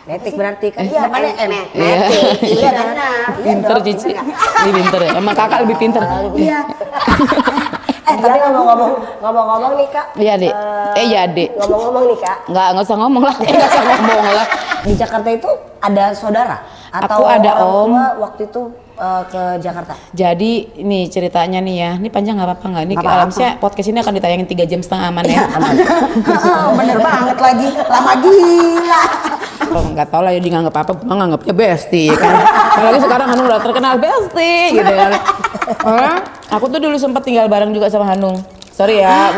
Metik berarti kan Iya, depannya M. Metik. Iya benar. Pinter Cici. Ini pinter ya. Emang kakak lebih pinter. Iya. Tapi ngomong-ngomong nih Kak. Iya, Dek. Iya, Dek. Ngomong-ngomong nih Kak. Nggak usah ngomong lah. Nggak usah ngomong lah. Di Jakarta itu ada saudara atau Aku ada orang om. tua waktu itu ke Jakarta. Jadi ini ceritanya nih ya, ini panjang nggak apa-apa nggak? Ini Nggak apa-apa. alamnya podcast ini akan ditayangin 3 jam setengah aman ya. Aman. Bener banget lagi. Lama gila. Kalau nggak tahu lah ya dia nganggap apa, gue nganggapnya besti kan. Apalagi sekarang Hanung udah terkenal besti gitu ya. Aku tuh dulu sempat tinggal bareng juga sama Hanung. Sorry ya,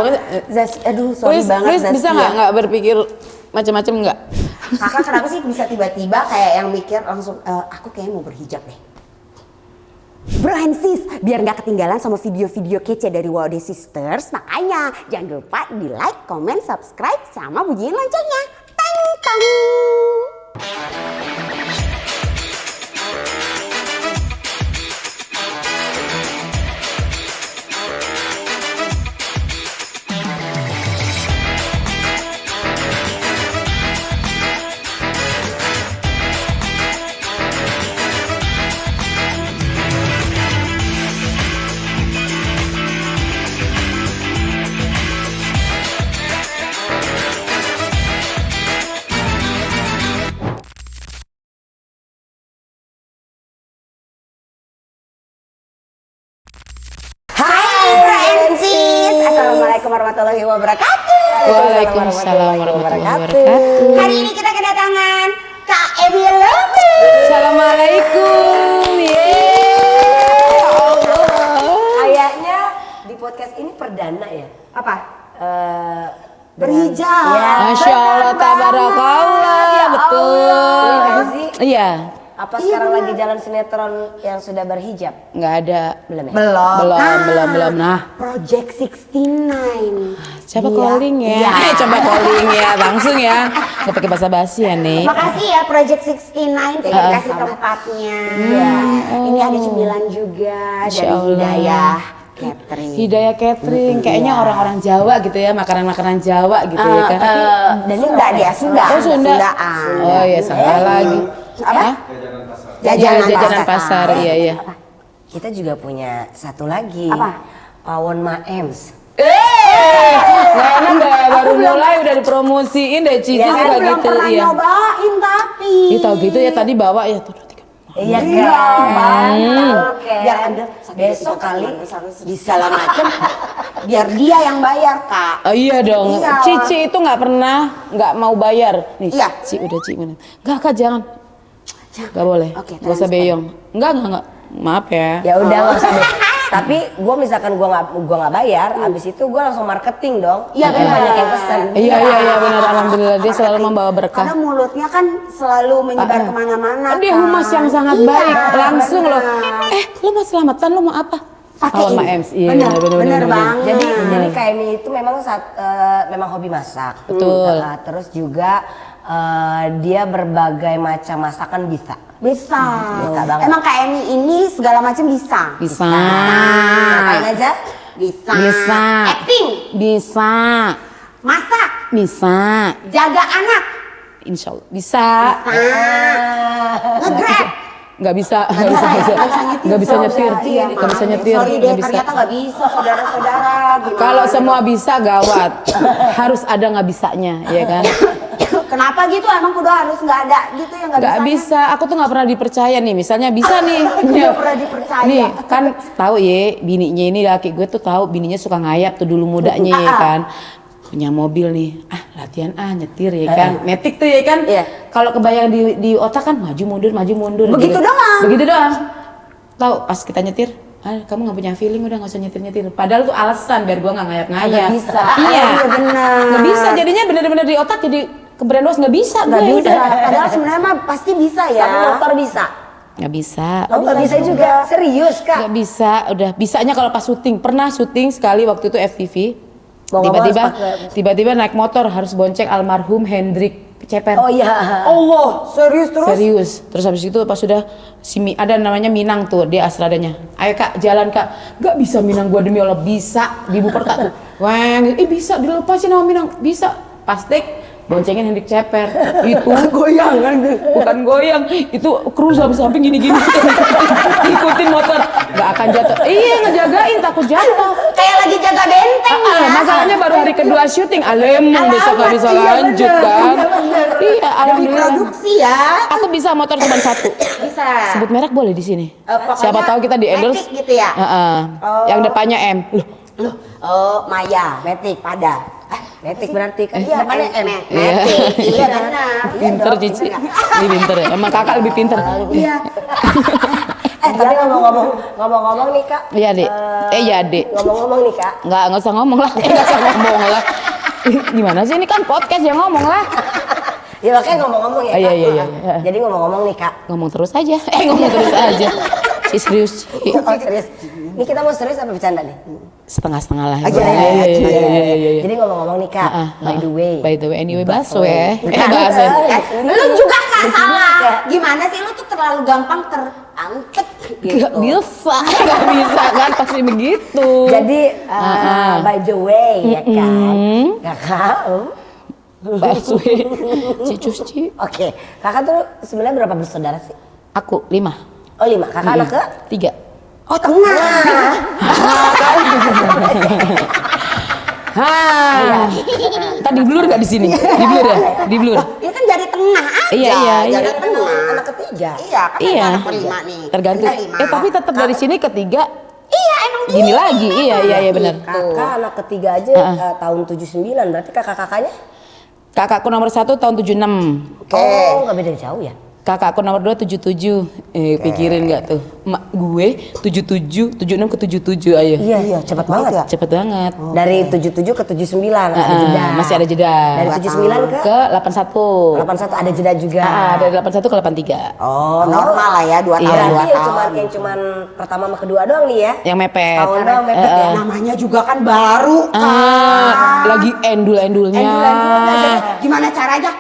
Aduh sorry banget Please, bisa nggak berpikir macam-macam nggak? Kakak kenapa sih bisa tiba-tiba kayak yang mikir langsung aku kayaknya mau berhijab deh. Buruan sis, biar nggak ketinggalan sama video-video kece dari Wode Sisters, makanya jangan lupa di like, comment, subscribe, sama bunyiin loncengnya. Tang tang. Assalamualaikum warahmatullahi wabarakatuh. Waalaikumsalam warahmatullahi wabarakatuh. Hari ini kita kedatangan Kak Emi Lomi. Assalamualaikum. Yeay. Allah. Kayaknya di podcast ini perdana ya. Apa? Berhijab. Ya. Masya Allah, tabarakallah, Ya betul. Iya nggak sih? Iya, Apa sekarang lagi jalan sinetron yang sudah berhijab? nggak ada. Belum ya? Belum. Nah, Project 69. coba Iya. calling ya. Iya. Coba calling ya, langsung ya. Nggak pakai basa-basi ya nih. Makasih ya Project 69 udah dikasih tempatnya. Ini ada cemilan juga Masya dari Allah. Hidayah Catering. Hidayah Catering, kayaknya Iya. orang-orang Jawa gitu ya, makanan-makanan Jawa gitu ya kan. Dan Sunda dia, Sunda. Oh, Sunda. Sundaan. Oh iya, salah lagi. Apa? Hah? Jajanan, Jajanan pasar, iya iya. Kita juga punya satu lagi. Apa? Pawon Maems. Nggak enak deh, baru mulai udah dipromosiin deh Cici Ya, suka belum gitu pernah iya. nyobain tapi. Ih tau gitu ya tadi bawa ya tuh 2, 3. Iya Iya, kan? Oke. Biar Anda Besok kali bisa lah macam. Biar dia yang bayar, Kak. Oh iya dong, Iya. Cici itu nggak pernah nggak mau bayar. Nih, Iya. Ci udah Ci mana? Nggak Kak jangan. Nggak boleh. Oke, Nggak usah transfer. beyong. Nggak. Maaf ya. Ya udah nggak usah deh. Tapi gue misalkan gue nggak bayar, abis itu gue langsung marketing dong. Iya, Biar benar. banyak yang pesan. Iya benar alhamdulillah dia selalu membawa berkah. Karena mulutnya kan selalu menyebar kemana-mana. Dia kan. humas yang sangat Iya, baik, langsung loh. benar. Lu mau selamatan, lu mau apa? Pakai Pawon ini. Maems. Iya, Bener banget. Jadi KMI itu memang memang hobi masak. Betul. Terus juga dia berbagai macam masakan bisa. Bisa. Bisa banget. Emang KMI ini segala macam bisa. Bisa. Ngapain aja? Bisa. Bisa. Acting. Bisa. Masak. Bisa. Jaga anak. Insya Allah bisa. Nge-grab. Nggak bisa. Nggak bisa nyetir. Iya, Nggak bisa nyetir. Sorry deh, Nggak bisa. ternyata nggak bisa, saudara-saudara. Gimana? Kalau semua bisa gawat, harus ada nggak bisanya, ya kan? Kenapa gitu? Emang kudu harus nggak ada gitu ya nggak Nggak bisa. Aku tuh nggak pernah dipercaya nih. Misalnya bisa nih. Nggak pernah dipercaya. Nih kan tahu ya, bininya ini laki gue tuh tahu bininya suka ngayap tuh dulu mudanya ya kan. Punya mobil nih, latihan nyetir ya kan, metik tuh ya kan. Iya. Kalau kebayang di otak kan maju mundur. Begitu gitu. doang. Begitu doang. Tahu pas kita nyetir, kamu nggak punya feeling udah nggak usah nyetir. Padahal tuh alasan biar gua nggak ngayap-ngayap. Nggak bisa. Iya. Iya, benar. Nggak bisa. Jadinya bener-bener di otak jadi keberanian nggak bisa. Nggak gue bisa. udah. Padahal sebenarnya mah pasti bisa ya. Tapi motor bisa. Nggak bisa. Oh nggak bisa juga. Serius kak? Nggak bisa. Udah bisanya kalau pas syuting. Pernah syuting sekali waktu itu FTV. Mau nggak mau harus Tiba-tiba naik motor harus bonceng almarhum Hendrik Ceper. Oh iya. Allah, serius terus? Serius. Terus habis itu pas sudah ada namanya Minang tuh dia asradanya. Ayo kak jalan kak. Gak bisa Minang gua demi Allah bisa di Buperta tuh. Wah, bisa dilepasin sama Minang bisa. Pas take boncengin Hendrik Ceper. Itu goyangan, bukan goyang. Itu kru samping gini-gini. Ikutin motor, nggak akan jatuh. Iya, ngejagain takut jatuh. Kayak lagi jaga benteng ya. Masalahnya baru hari kedua syuting, alemong besok nggak bisa lanjut kan. Iya, alhamdulillah. Produksi ya. Aku bisa motor cuma satu. Bisa. Sebut merek boleh di sini. Pokoknya Siapa tahu kita di endorse. Matic gitu ya? Yang depannya M. Loh, Oh, Maya, Matic. pada. Matic berarti kan Iya, depannya M. Matic. Iya benar. pinter Cici. Ini pinter ya. Emang kakak lebih pinter. Iya. Tapi ngomong-ngomong nih Kak. Iya, Dek. Iya, Dek. Ngomong-ngomong nih Kak. Nggak usah ngomong lah. Nggak usah ngomong lah. Gimana sih, ini kan podcast yang ngomong lah. Ya makanya ngomong-ngomong ya Kak. Iya. Jadi ngomong-ngomong nih Kak. Ngomong terus aja. Ngomong terus aja. Si serius. Oh serius. Ini kita mau serius apa bercanda nih? Setengah-setengah lah. Iya. Jadi ngomong-ngomong nih Kak. By the way. By the way, anyway, bakso ya. Lu juga Kak salah. Gimana sih lu tuh terlalu gampang terangkat gitu. Gak bisa kan pasti begitu. Jadi by the way ya kan. Kakak. Bakso. Cicus Ci. Oke. Kakak tuh sebenarnya berapa bersaudara sih? Aku 5. Oh 5. Kakak anak ke? 3. Oh, tengah. Tadi blur gak di sini? Di blur ya? Di blur. Ini kan jadi tengah aja. Iya. Jadi tengah. Anak ketiga. Iya, kan Iya. anak kelima nih. Tergantung. Kita 5. Tapi tetap dari sini ketiga Iya, emang gini lagi. Iya benar. Kakak anak ketiga aja tahun 79. Berarti kakak-kakaknya? Kakakku nomor 1 tahun 76. Oh nggak beda jauh ya? Kakakku nomor 2 77. Pikirin nggak tuh? Mak gue 77, 76 ke 77 ayo. Iya cepat banget ya. Cepet banget. Dari 77 ke 79 ada jeda. Masih ada jeda. Dari 79 ke 81. 81 ada jeda juga. Dari 81 ke 83. Oh, normal lah ya 2 tahun, Iya. 2 Berarti tahun. yang cuman pertama sama kedua doang nih ya? Yang mepet. Tahun doang mepet ya? Namanya juga kan baru Lagi endul-endulnya. Gimana caranya?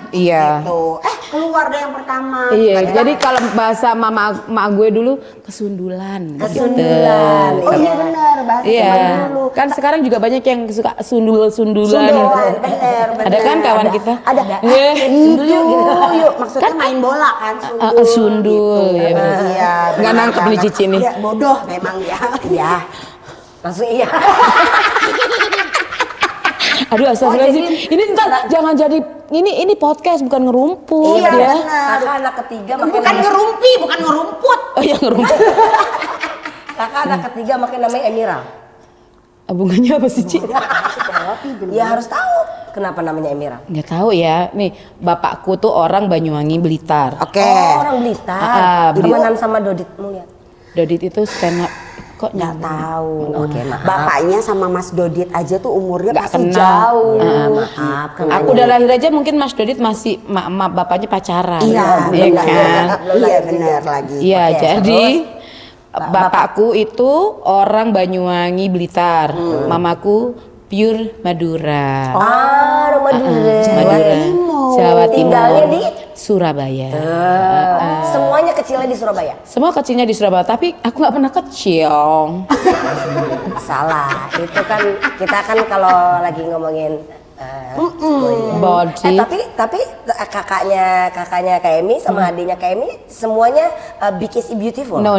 Iya. Gitu. Keluar deh yang pertama. Iya, jadi kalau bahasa mama gue dulu kesundulan. Kesundulan. Oh iya benar, bahasa Iya. zaman dulu. Kan sekarang juga banyak yang suka sundul-sundulan. Bener. Ada kan kawan kita? Ada. Sundul yuk gitu. Yuk, maksudnya main bola kan sundul. Sundul, gitu. ya bener. Iya. Nggak nangkep nih Cici nih. Iya, bodoh memang ya. Iya. Langsung iya. Aduh astagfirullahaladzim. Ini ntar jangan jadi ini podcast bukan ngerumput Iya, ya. benar. Kakak anak ketiga Bukan makanya ngerumpi, bukan ngerumput. Oh ya ngerumput. kakak anak ketiga makanya namanya Emiral. Hubungannya apa sih, Ci? Ya harus tahu kenapa namanya Emiral. Nggak tahu ya. Nih, bapakku tuh orang Banyuwangi Blitar. Oke. Oh, orang Blitar. Beliau- Temenan sama Dodit Mulyat. Dodit itu stand up. Kok Nggak nyambung? tahu. Oke, maaf. Bapaknya sama Mas Dodit aja tuh umurnya Nggak masih kenal. jauh. Maaf kan. Aku udah lahir aja mungkin Mas Dodit masih bapaknya pacaran. Iya, Iya benar. kan? Iya benar lagi. Iya, Oke, jadi bapakku itu orang Banyuwangi Blitar. Mamaku pure Madura. Rumah Madura. Madura. Jawa Timur. Tinggalnya di Surabaya. semuanya kecilnya di Surabaya. Semua kecilnya di Surabaya, tapi aku nggak pernah kecil. Salah. Itu kan kita kan kalau lagi ngomongin Body. tapi kakaknya Kak Emi sama adiknya Kak Emi semuanya big is beautiful. No,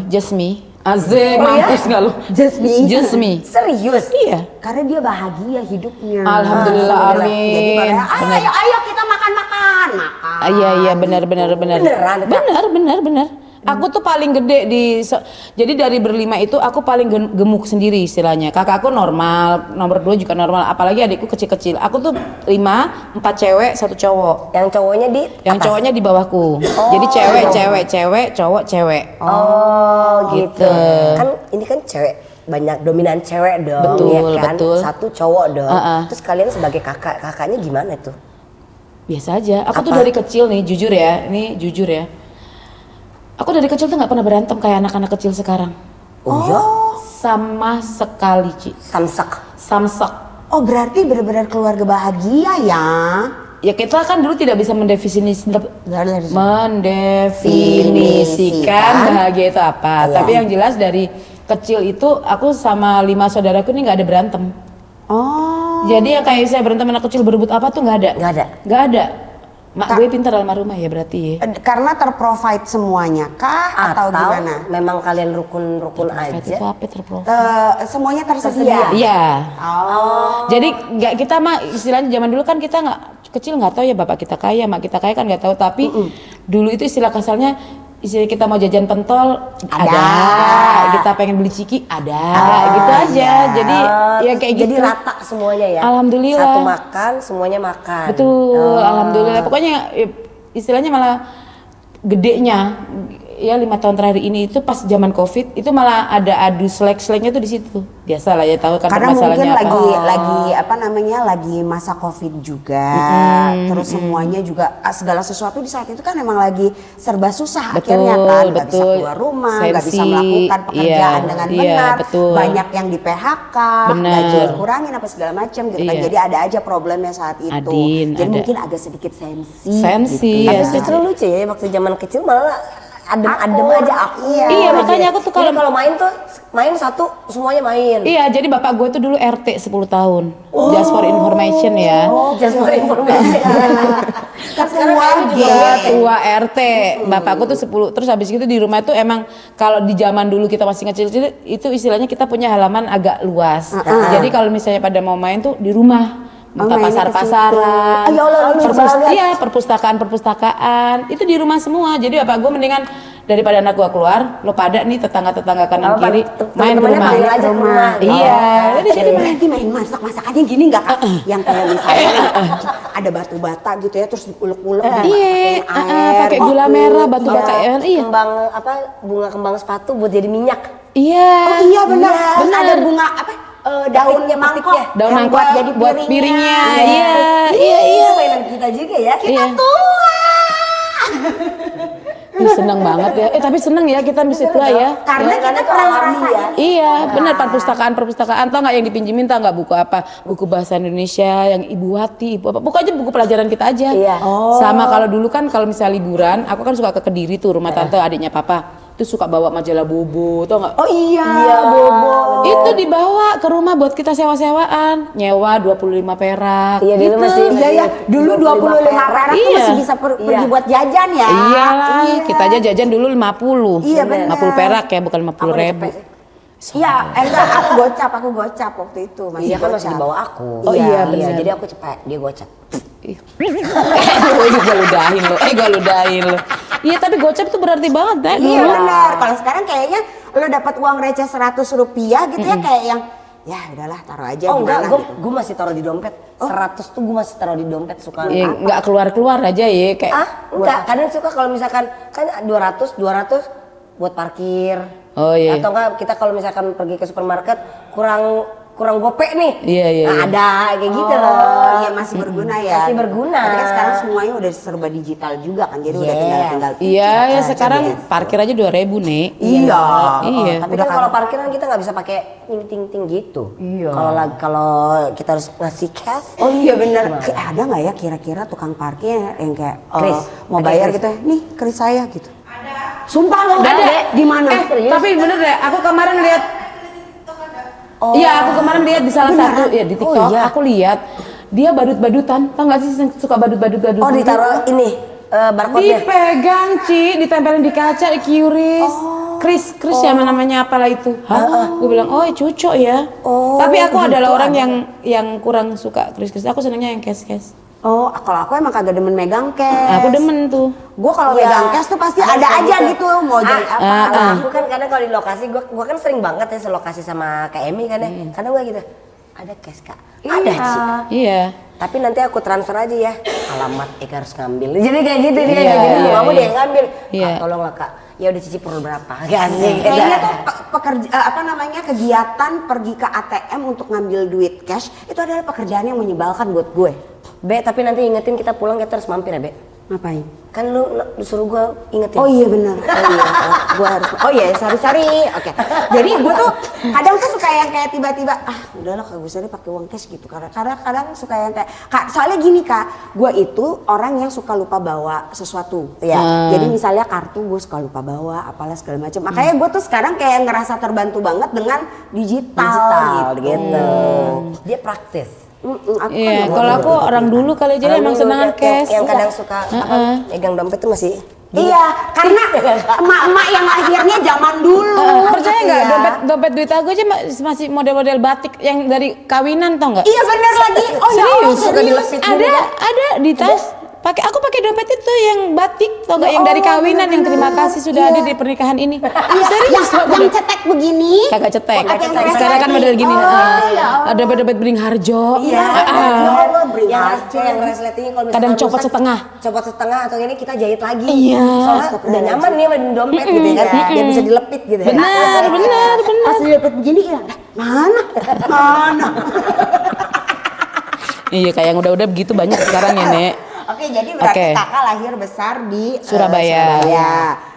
just me. Azek, mampus nggak lu? Just me. Just me. Serius? Iya. Karena dia bahagia hidupnya. Alhamdulillah, Jadi amin. pada, ayo kita makan. Iya, benar. Beneran, Kak? Bener. Aku tuh paling gede jadi dari berlima itu aku paling gemuk sendiri istilahnya. Kakakku normal, nomor 2 juga normal, apalagi adikku kecil-kecil. Aku tuh 5, 4 cewek, 1 cowok. Yang cowoknya di Yang atas? cowoknya di bawahku. Jadi cewek, cowok, cewek. Oh gitu. Gitu. Kan ini kan cewek banyak dominan cewek dong, Betul, ya kan? betul. 1 cowok dong. Uh-uh. Terus kalian sebagai kakaknya gimana tuh? Biasa aja. Aku tuh Apa? dari kecil nih, jujur ya. Aku dari kecil tuh nggak pernah berantem kayak anak-anak kecil sekarang. Oh iya? Sama sekali, Ci. Samsak. Oh berarti benar-benar keluarga bahagia ya. Ya kita kan dulu tidak bisa mendefinisikan bahagia itu apa. Iya. Tapi yang jelas dari kecil itu aku sama 5 saudaraku ini nggak ada berantem. Oh. Jadi yang kayak saya berantem anak kecil berebut apa tuh nggak ada. Nggak ada. Mak gue pintar almarhumah ya berarti ya. Karena terprovide semuanya kah atau gimana? Memang kalian rukun aja. Itu apa terprovide? Semuanya tersedia. Iya. Oh. Jadi nggak kita mah istilahnya zaman dulu kan kita nggak kecil nggak tahu ya bapak kita kaya, mak kita kaya kan nggak tahu. Tapi dulu itu istilah kasarnya istilah kita mau jajan pentol ada. Kita pengen beli ciki ada. Gitu aja. Jadi ya kayak Jadi gitu. rata semuanya ya. Alhamdulillah. Satu makan, semuanya makan. Betul, alhamdulillah. Pokoknya istilahnya malah gedenya ya 5 tahun terakhir ini itu pas zaman Covid itu malah ada adu selek-seleknya tuh di situ. Biasa lah ya tahu kan Karena mungkin masalahnya lagi masa Covid juga. Terus semuanya juga segala sesuatu di saat itu kan emang lagi serba susah akhirnya kan, nggak bisa keluar rumah, nggak bisa melakukan pekerjaan dengan benar. Banyak yang di PHK, gaji dikurangin apa segala macam gitu kan. Jadi ada aja problemnya saat itu. Jadi mungkin agak sedikit sensi. Gitu. Tapi justru lucu ya waktu zaman kecil malah adem aja aku. Iya, makanya aku tuh kalau main tuh main satu semuanya main. Iya, jadi bapak gue tuh dulu RT 10 tahun. Just for information ya. Just for information. Kan Tua RT. Bapakku tuh 10. Terus habis itu di rumah tuh emang kalau di zaman dulu kita masih kecil-kecil itu istilahnya kita punya halaman agak luas. Jadi kalau misalnya pada mau main tuh di rumah. Entah pasar-pasaran, perpustakaan itu di rumah semua. Jadi bapak gue mendingan daripada anak gue keluar, lo pada nih tetangga-tetangga kanan kiri main ke rumah. Iya. Jadi main masakannya gini nggak kak? Yang kayak misalnya ada batu bata gitu ya, terus diulek-ulek. Iya. Pakai gula merah, batu bata ya. Iya. Kembang bunga kembang sepatu buat jadi minyak. Iya. Oh iya benar. Terus ada bunga daunnya mangkok. Daun mangkok jadi buat piringnya. Iya. Mainan kita juga ya. Kita tua. Seneng banget ya. Tapi seneng ya kita mesti tua ya. Karena kita pernah ngerasain. Iya, benar perpustakaan tau nggak yang dipinjemin tau nggak buku apa? Buku bahasa Indonesia yang Ibu Wati, Ibu apa? Buku aja buku pelajaran kita aja. Iya. Sama kalau dulu kan kalau misalnya liburan, aku kan suka ke Kediri tuh rumah tante adiknya papa. Itu suka bawa majalah Bobo, tau nggak? Oh iya, Bobo. Itu dibawa ke rumah buat kita sewa-sewaan, nyewa 25 perak. Iya dulu masih. Iya. Dulu 25 perak tuh masih bisa pergi buat jajan ya. Iyalah, kita aja jajan dulu 50. Iya benar. 50 perak ya, bukan 50.000. Iya, enggak aku gocap waktu itu. Iya kan masih di bawah aku. Oh iya, benar. Jadi aku cepet, dia gocap. Gue ludahin lo. Iya tapi gocap tuh berarti banget kan? Iya benar. Kalau sekarang kayaknya lo dapat uang receh 100 rupiah gitu ya kayak yang ya udahlah taruh aja. Oh enggak, gitu. gue masih taruh di dompet. 100 tuh gue masih taruh di dompet suka. Iya, nggak keluar aja ya kayak. Enggak, kadang suka kalau misalkan kan 200 buat parkir. Oh iya. Atau enggak kita kalau misalkan pergi ke supermarket kurang gope nih. Iya. Nah, ada kayak gitu loh. Iya masih berguna ya. Masih berguna. Tapi kan sekarang semuanya udah serba digital juga kan. Jadi udah tinggal Iya, ya sekarang parkir aja 2.000 nih. Iya. Tapi kan kalau parkiran kita nggak bisa pakai ting gitu. Iya. Kalau kita harus ngasih cash. Oh iya benar. Ada nggak ya kira-kira tukang parkir yang kayak Kris. mau bayar gitu ya? Nih kris saya gitu. Ada. Sumpah lo Ada. Di mana? Tapi bener deh, aku kemarin lihat. Iya, aku kemarin lihat di salah satu ya di TikTok. Aku lihat dia badut-badutan. Tahu nggak sih suka badut-badut? Oh ditaruh ini barcode-nya. Dipegang, ditempelin di kaca, di QRIS. Kris ya namanya apalah itu. Gue bilang, oh cucok ya. Tapi aku adalah orang yang kurang suka kris. Aku senangnya yang cash. Oh, kalau aku emang kagak demen megang cash. Aku demen tuh. Gue kalau megang cash tuh pasti ada aja gitu mau jadi apa. Aku kan kadang kalau di lokasi, gue kan sering banget ya selokasi sama Kak Emi kan ya. Kadang gue gitu, ada cash Kak, ada sih. Iya. Tapi nanti aku transfer aja ya, alamat Eka harus ngambil. Jadi kayak gitu dia, jadi mau dia yang ngambil. Tolonglah Kak, ya udah cicip per berapa? Kayaknya tuh kegiatan pergi ke ATM untuk ngambil duit cash itu adalah pekerjaan yang menyebalkan buat gue. Be, tapi nanti ingetin kita pulang kita harus mampir ya Be. Ngapain? Kan lu suruh gue ingetin. Oh iya benar. Gue harus. Oh iya, sorry. Oke. Jadi gue tuh kadang tuh suka yang kayak tiba-tiba udahlah kagak usah deh pakai uang cash gitu. Karena kadang suka yang kayak soalnya gini Kak, gue itu orang yang suka lupa bawa sesuatu. Ya. Jadi misalnya kartu gue suka lupa bawa, apalah segala macam. Makanya gue tuh sekarang kayak ngerasa terbantu banget dengan digital gitu. Dia praktis. Iya, kalau aku orang dulu kali jadi emang senangan cash. Yang kadang suka megang dompet tuh masih gini. Iya, karena emak-emak yang lahirnya zaman dulu. Percaya gitu nggak ya. dompet duit aku aja masih model-model batik yang dari kawinan tau nggak? Iya bener lagi. Oh ya Allah, Serius? Suka dilepit gitu kan? Ada di tas. Aku pakai dompet itu yang batik tau nggak, yang dari kawinan yang terima kasih sudah ada di pernikahan ini. Iya, Serius? yang cetek begini. Kagak cetek. Pakai yang Sekarang kan model gini. Ada dompet Beringharjo. Iya. Yang resletingnya kalau misalkan Kadang copot rusak, setengah. Copot setengah atau ini kita jahit lagi. Iya. Soalnya udah nyaman nih sama dompet gitu kan. Biar bisa dilepit gitu ya. Benar. Pas dilipat begini hilang. Mana? Iya, kayak yang udah begitu banyak sekarang ya, Nek. Oke, jadi berarti kakak lahir besar di Surabaya.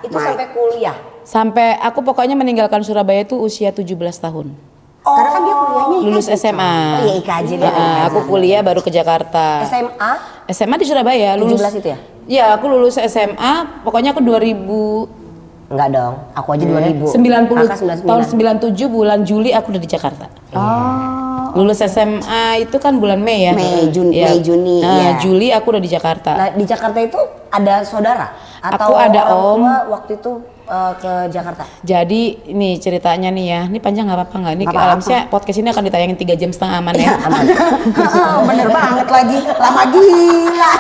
Itu sampai kuliah. Sampai aku pokoknya meninggalkan Surabaya itu usia 17 tahun. Karena kan dia kuliahnya Lulus SMA. Oh iya, IKJ dia. Aku kuliah baru ke Jakarta. SMA SMA di Surabaya. 17 itu ya? Iya, aku lulus SMA. Pokoknya aku 2000 enggak dong. Aku aja 2000. 90 Kakak 99. tahun 97 bulan Juli aku udah di Jakarta. Lulus SMA itu kan bulan Mei ya. Mei, Juni, Iya. Mei, Juni, Nah, iya. Juli aku udah di Jakarta. Nah, di Jakarta itu ada saudara Aku atau ada orang om. tua waktu itu ke Jakarta. Jadi ini ceritanya nih ya, ini panjang nggak apa-apa nggak? Ini Nggak apa-apa. alamnya podcast ini akan ditayangin 3 jam setengah aman ya. Aman. bener banget lagi. Lama gila.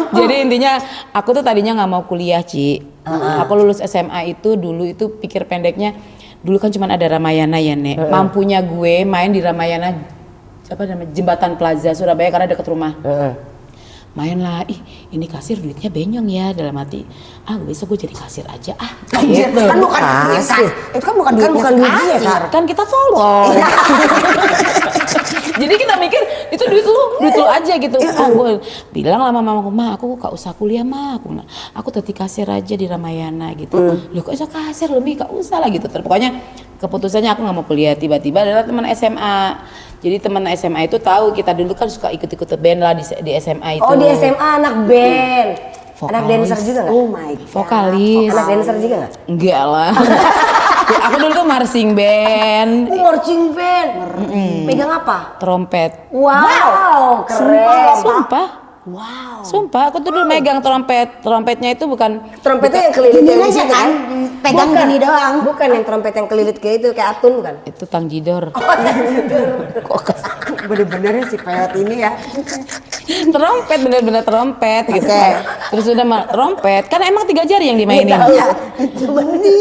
Jadi intinya aku tuh tadinya nggak mau kuliah, Ci. Aku lulus SMA itu dulu itu pikir pendeknya, dulu kan cuma ada Ramayana ya, Nek. Mampunya gue main di Ramayana apa namanya Jembatan Plaza Surabaya karena deket rumah. Main lah, ih ini kasir duitnya benyong ya, dalam hati besok gue jadi kasir aja Anjir, gitu. kan bukan duit Kasih. itu kan bukan duit bukan duit dia, Kak. Kan kita tolong. Jadi kita mikir itu duit lu aja gitu. Gue bilang sama mamaku, aku gak usah kuliah aku tadi kasir aja di Ramayana gitu. Loh kok bisa kasir lu gak usah lah gitu. Pokoknya keputusannya aku gak mau kuliah. Tiba-tiba adalah teman SMA. Jadi teman SMA itu tahu kita dulu kan suka ikut-ikut band lah di SMA itu. Oh, di SMA anak band. Anak Vokalis. dancer juga nggak? Oh my god. Vokalis. Anak dancer juga nggak? Enggak lah. Aku dulu tuh marching band, Marching band. Pegang apa? trompet. Wow, keren. Sumpah. Wow. Sumpah, aku tuh dulu megang trompet. Trompetnya itu bukan Trompetnya yang kelilit Gini kayak aja gitu kan, pegang Bukan. gini doang. Bukan yang trompet yang kelilit kayak itu, kayak atun bukan? itu tangjidor. Bener-bener si peot ini ya. Trompet bener-bener trompet gitu. Oke. Terus udah trompet, kan emang 3 jari yang dimainin. Iya.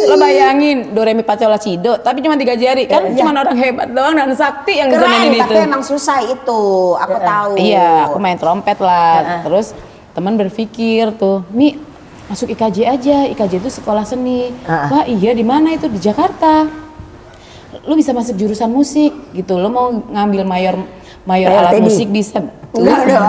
Lo bayangin do re mi fa sol la si do, tapi cuma 3 jari kan cuma orang hebat doang dan sakti yang bisa mainin itu. Tapi emang susah itu, aku tahu. Iya, aku main trompet lah. Terus teman berpikir tuh, Mi masuk IKJ aja. IKJ itu sekolah seni. Wah iya, di mana itu? Di Jakarta. Lu bisa masuk jurusan musik gitu. Lu mau ngambil mayor alat Teddy. musik bisa. Enggak dong.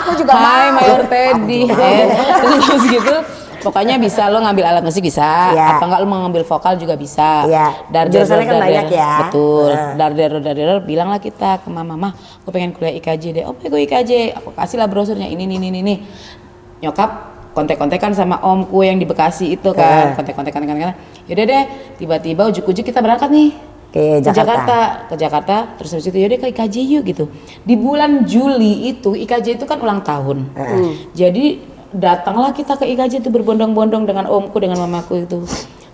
Aku juga Hai mau. mayor Teddy. Terus gitu. Pokoknya bisa lo ngambil alat musik bisa. Iya. Apa enggak lo mau ngambil vokal juga bisa. Iya. Jurusannya kan banyak ya. Betul. Dar bilang lah kita ke mama, aku pengen kuliah IKJ deh. Oh, gue IKJ. Aku kasih lah brosurnya ini. Nyokap kontek-kontekan sama omku yang di Bekasi itu kan. Kontek-kontekan. Yaudah deh, tiba-tiba ujuk-ujuk kita berangkat nih. Ke Jakarta. Terus habis itu yaudah ke IKJ yuk gitu. Di bulan Juli itu IKJ itu kan ulang tahun. Jadi datanglah kita ke IKJ itu berbondong-bondong dengan omku dengan mamaku itu.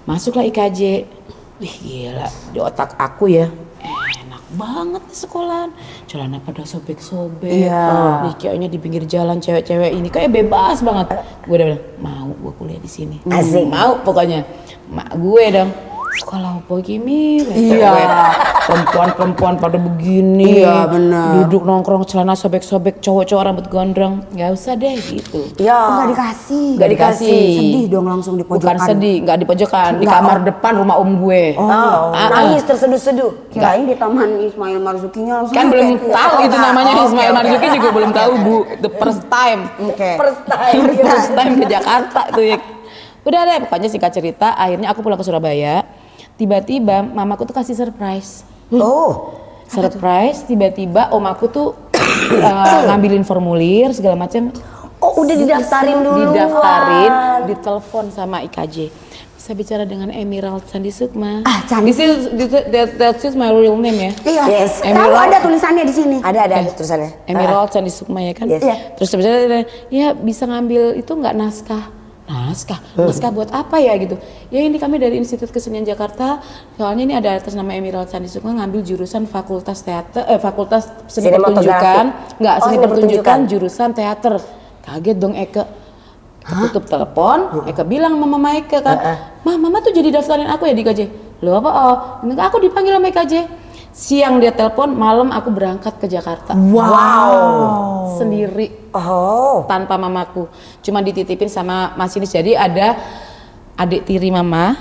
Masuklah IKJ. Wih gila, di otak aku ya enak banget nih sekolahan. Celana pada sobek-sobek. Iya. Nih kayaknya di pinggir jalan cewek-cewek ini kayak bebas banget. Gue udah bilang, mau gue kuliah di sini. Asik. Mau pokoknya. Mak gue dong. Sekolah apa gini? Iya. Perempuan pada begini. Iya, benar. Duduk nongkrong celana sobek-sobek, cowok-cowok rambut gondrong. Nggak usah deh gitu. Ya. Enggak dikasih. Nggak dikasih. Sedih dong langsung di pojokan. Bukan sedih, nggak di pojokan, di kamar depan rumah om gue. Nangis terseduh-seduh. Kirain di Taman Ismail Marzukinya langsung. Kan belum tahu itu namanya Ismail Marzuki juga belum tahu Bu. The first time. Oke. First time. First time ke Jakarta tuh ya. Udah deh, pokoknya singkat cerita, akhirnya aku pulang ke Surabaya. Tiba-tiba mamaku tuh kasih surprise. Oh. Surprise, tiba-tiba om aku tuh ngambilin formulir segala macam. Oh, udah didaftarin dulu. Didaftarin, ditelepon sama IKJ. Bisa bicara dengan Emerald Sandi Sukma. Candi. That's my real name ya. Iya. Yes. Tahu Emerald. ada tulisannya di sini. Ada tulisannya. Emerald Sandi Sukma ya kan? Yes. Terus sebenarnya ya bisa ngambil itu nggak naskah? Naskah buat apa ya gitu? Ya ini kami dari Institut Kesenian Jakarta. Soalnya ini ada atas nama Emerald Sandi Sukma ngambil jurusan Fakultas Fakultas Seni Sinematografi. Pertunjukan, nggak Oh, seni seni pertunjukan, pertunjukan. jurusan teater. Kaget dong Eke. Ketutup telepon, Eka bilang sama Mama Eka kan, Mama tuh jadi daftarin aku ya di KJ. Loh apa? Aku dipanggil sama KJ. Siang dia telepon, malam aku berangkat ke Jakarta. Wow. Sendiri, Oh. tanpa mamaku. Cuma dititipin sama masinis. Jadi ada adik tiri Mama,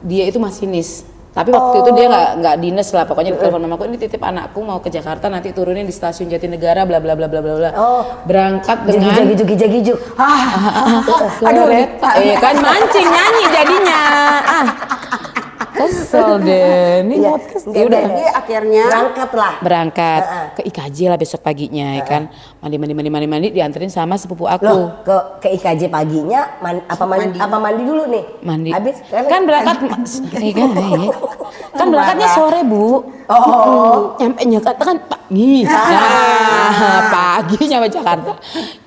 dia itu masinis. Tapi waktu itu dia nggak dinas lah, pokoknya ditelepon mamaku, ini titip anakku mau ke Jakarta, nanti turunin di stasiun Jatinegara, bla bla bla bla bla bla. Berangkat dengan Giju. kereta, kan mancing nyanyi jadinya. Kesel deh, ini podcast. Ya udah, Jadi akhirnya berangkat ke IKJ lah besok paginya, ya kan. Mandi, dianterin sama sepupu aku. Loh, ke IKJ paginya mandi dulu nih? Mandi. Habis Kan berangkat, kan berangkatnya sore Bu. Nyampe Jakarta kan pagi. Nah, pagi nyampe Jakarta.